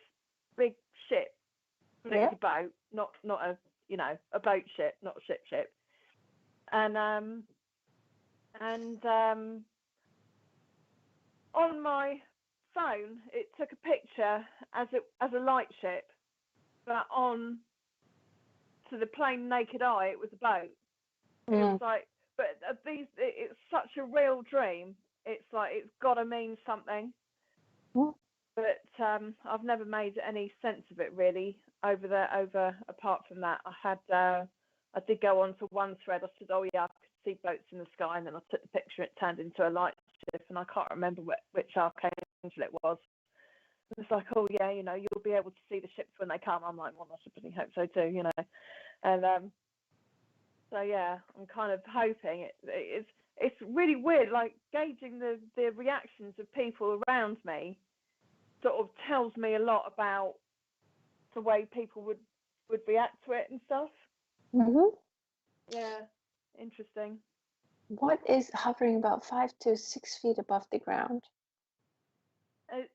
big ship. But it was a boat, not a, you know, a boat ship, not a ship. And on my phone it took a picture as a light ship, but on to the plain naked eye it was a boat. It was like, but it's such a real dream. It's like it's got to mean something. But I've never made any sense of it really over apart from that. I did go on to one thread. I said, oh yeah, I could see boats in the sky, and then I took the picture. It turned into a light ship, and I can't remember which archangel it was. It's like, oh yeah, you know, you'll be able to see the ships when they come. I'm like, well, I should really hope so too, you know. And so yeah, I'm kind of hoping it's really weird, like gauging the reactions of people around me sort of tells me a lot about the way people would react to it and stuff. Yeah, interesting. What is hovering about 5 to 6 feet above the ground?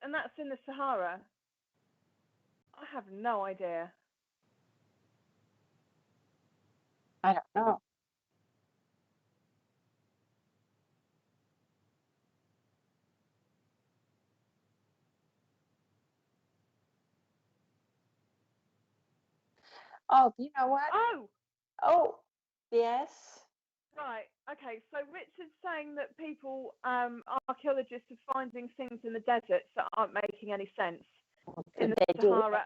And that's in the Sahara. I have no idea. I don't know. Oh, you know what? Oh, yes. Right. Okay. So Richard's saying that people, archaeologists, are finding things in the deserts that aren't making any sense in the Sahara.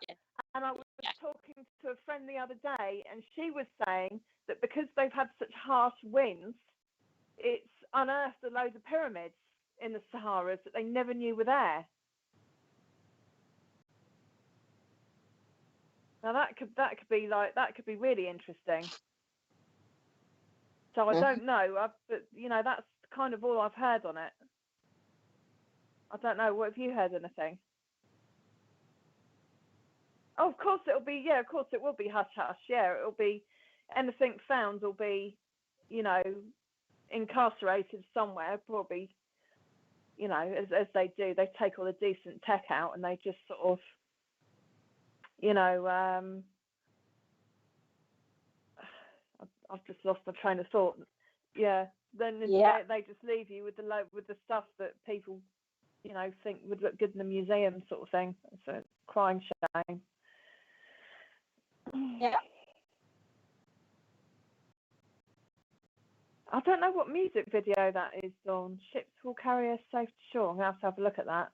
And I was talking to a friend the other day, and she was saying that because they've had such harsh winds, it's unearthed a load of pyramids in the Saharas that they never knew were there. Now that could be really interesting. So I don't know, but you know, that's kind of all I've heard on it. I don't know. What have you heard? Anything? Oh, of course it'll be. Yeah, of course it will be hush hush. Yeah, it'll be anything found will be, you know, incarcerated somewhere. Probably, you know, as they do, they take all the decent tech out and they just sort of, you know, I've just lost my train of thought. Yeah, then they just leave you with the stuff that people, you know, think would look good in a museum, sort of thing. It's a crying shame. Yeah. I don't know what music video that is, Dawn. Ships will carry us safe to shore. I'm going to have a look at that.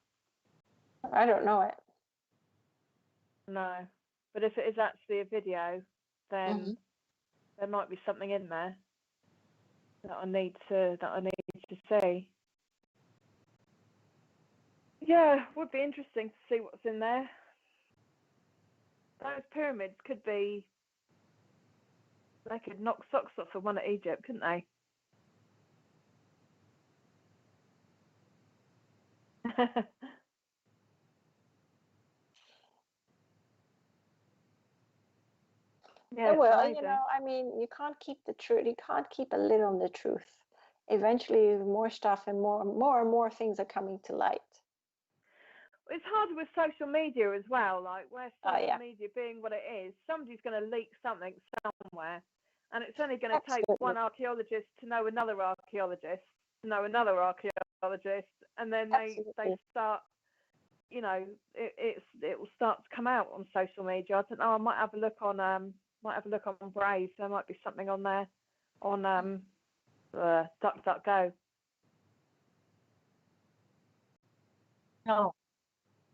I don't know it. No. But if it is actually a video, then there might be something in there that I need to see. Yeah, would be interesting to see what's in there. Those pyramids could be, they could knock socks off of one at Egypt, couldn't they? Yeah, it's Well, amazing. I mean, you can't keep the truth. You can't keep a lid on the truth. Eventually, more stuff and more things are coming to light. It's harder with social media as well, like where social Yeah. media being what it is, somebody's going to leak something somewhere, and it's only going to take Absolutely. one archaeologist to know another archaeologist, to know another archaeologist, and then they start, it will start to come out on social media. I don't know. I might have a look on Brave. There might be something on there, on DuckDuckGo. Oh.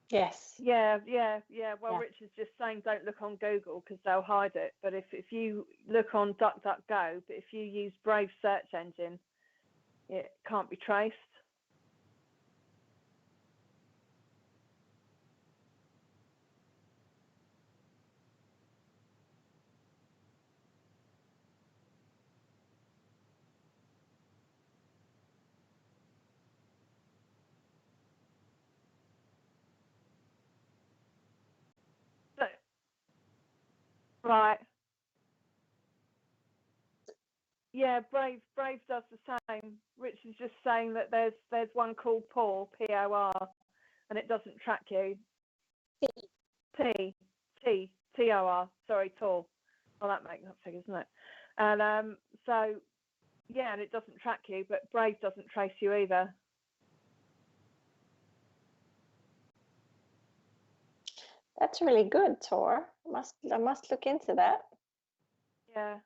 Yes. Yeah. Well, Rich is just saying don't look on Google because they'll hide it. But if you look on DuckDuckGo, but if you use Brave search engine, it can't be traced. So, right. Yeah, Brave does the same. Rich is just saying that there's one called Por, P-O-R, and it doesn't track you. T-O-R. Sorry, Tor. Well, that makes sense, isn't it? And so yeah, and it doesn't track you, but Brave doesn't trace you either. That's really good, Tor. I must look into that. Yeah.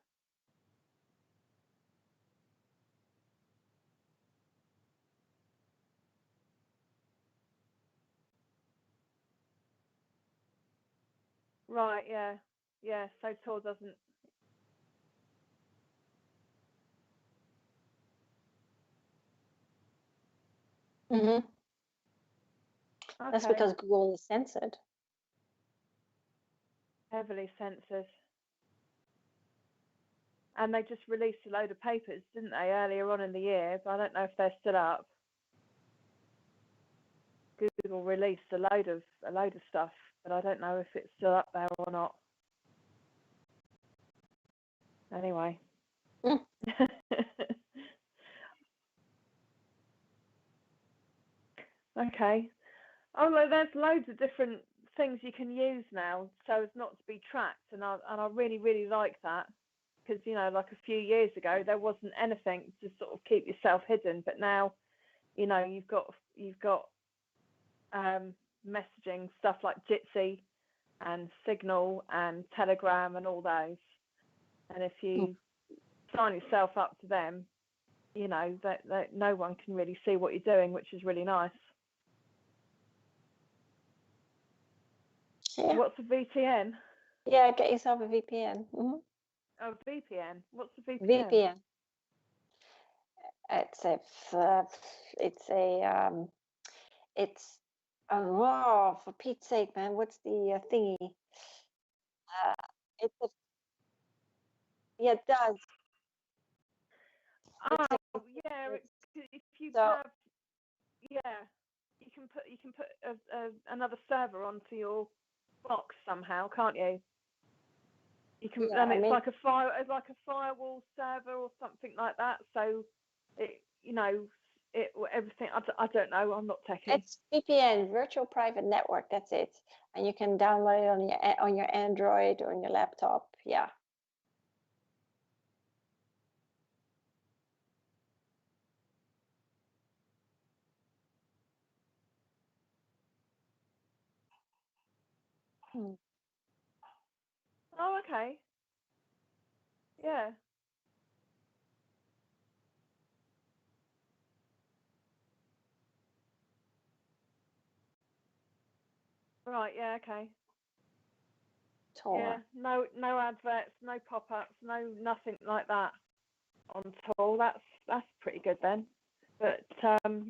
Right, yeah. So Tor doesn't. Mm-hmm. Okay. That's because Google is censored. Heavily censored. And they just released a load of papers, didn't they, earlier on in the year? But I don't know if they're still up. Google released a load of stuff, but I don't know if it's still up there or not. Anyway. Mm. Okay. Although there's loads of different things you can use now so as not to be tracked, and I really, really like that, because like a few years ago there wasn't anything to sort of keep yourself hidden, but now you've got messaging stuff like Jitsi and Signal and Telegram and all those, and if you sign yourself up to them, that no one can really see what you're doing, which is really nice. Yeah. What's a VPN? Yeah, get yourself a VPN. Mm-hmm. Oh, VPN. What's a VPN? VPN. It's oh, for Pete's sake, man, what's the thingy? It's a Yeah, it does. Oh, yeah. If you have, yeah, you can put another server onto your box somehow, can't you? You can, and it's like a firewall server or something like that. So everything. I don't know. I'm not techie. It's VPN, virtual private network. That's it, and you can download it on your Android or on your laptop. Yeah. Oh, okay. Yeah. Right. Yeah. Okay. Tor. Yeah. No adverts, no pop-ups, no nothing like that on Tor. That's pretty good then. But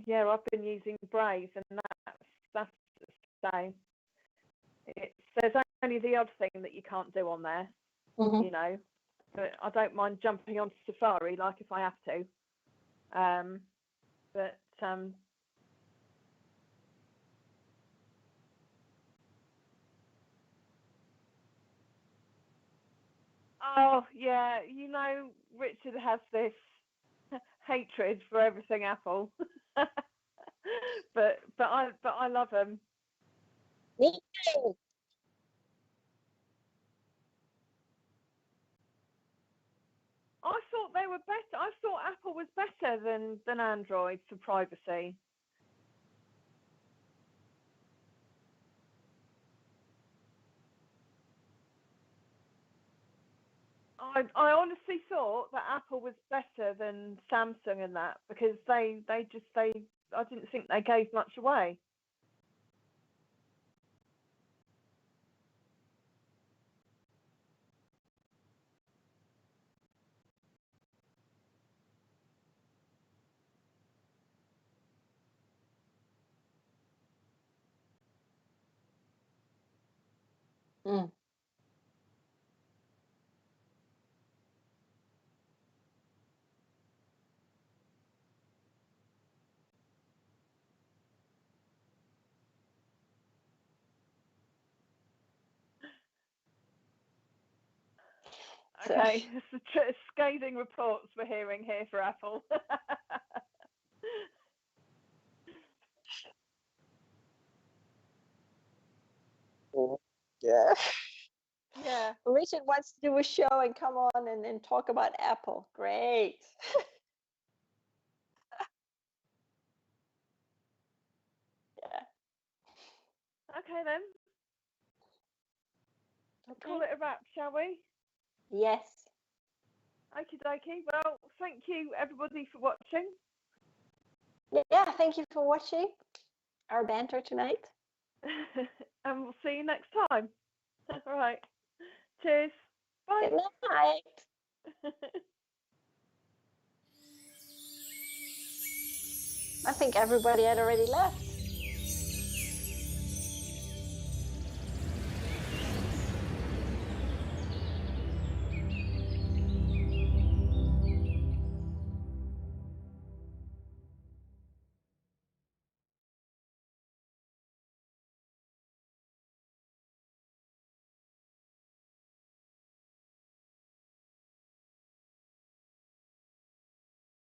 yeah, I've been using Brave, and that's the same. There's only the odd thing that you can't do on there, Mm-hmm. But I don't mind jumping onto Safari, like if I have to. But Oh yeah, you know, Richard has this hatred for everything Apple, but I love him. Me too. I thought they were better. I thought Apple was better than Android for privacy. I honestly thought that Apple was better than Samsung in that, because they I didn't think they gave much away. Mm. Okay, scathing reports we're hearing here for Apple. Yeah. Yeah. Richard wants to do a show and come on and talk about Apple. Great. Yeah. Okay then. Okay. Call it a wrap, shall we? Yes. Okie dokie. Well, thank you everybody for watching. Yeah, thank you for watching our banter tonight. And we'll see you next time. All right. Cheers. Bye. Good night. I think everybody had already left.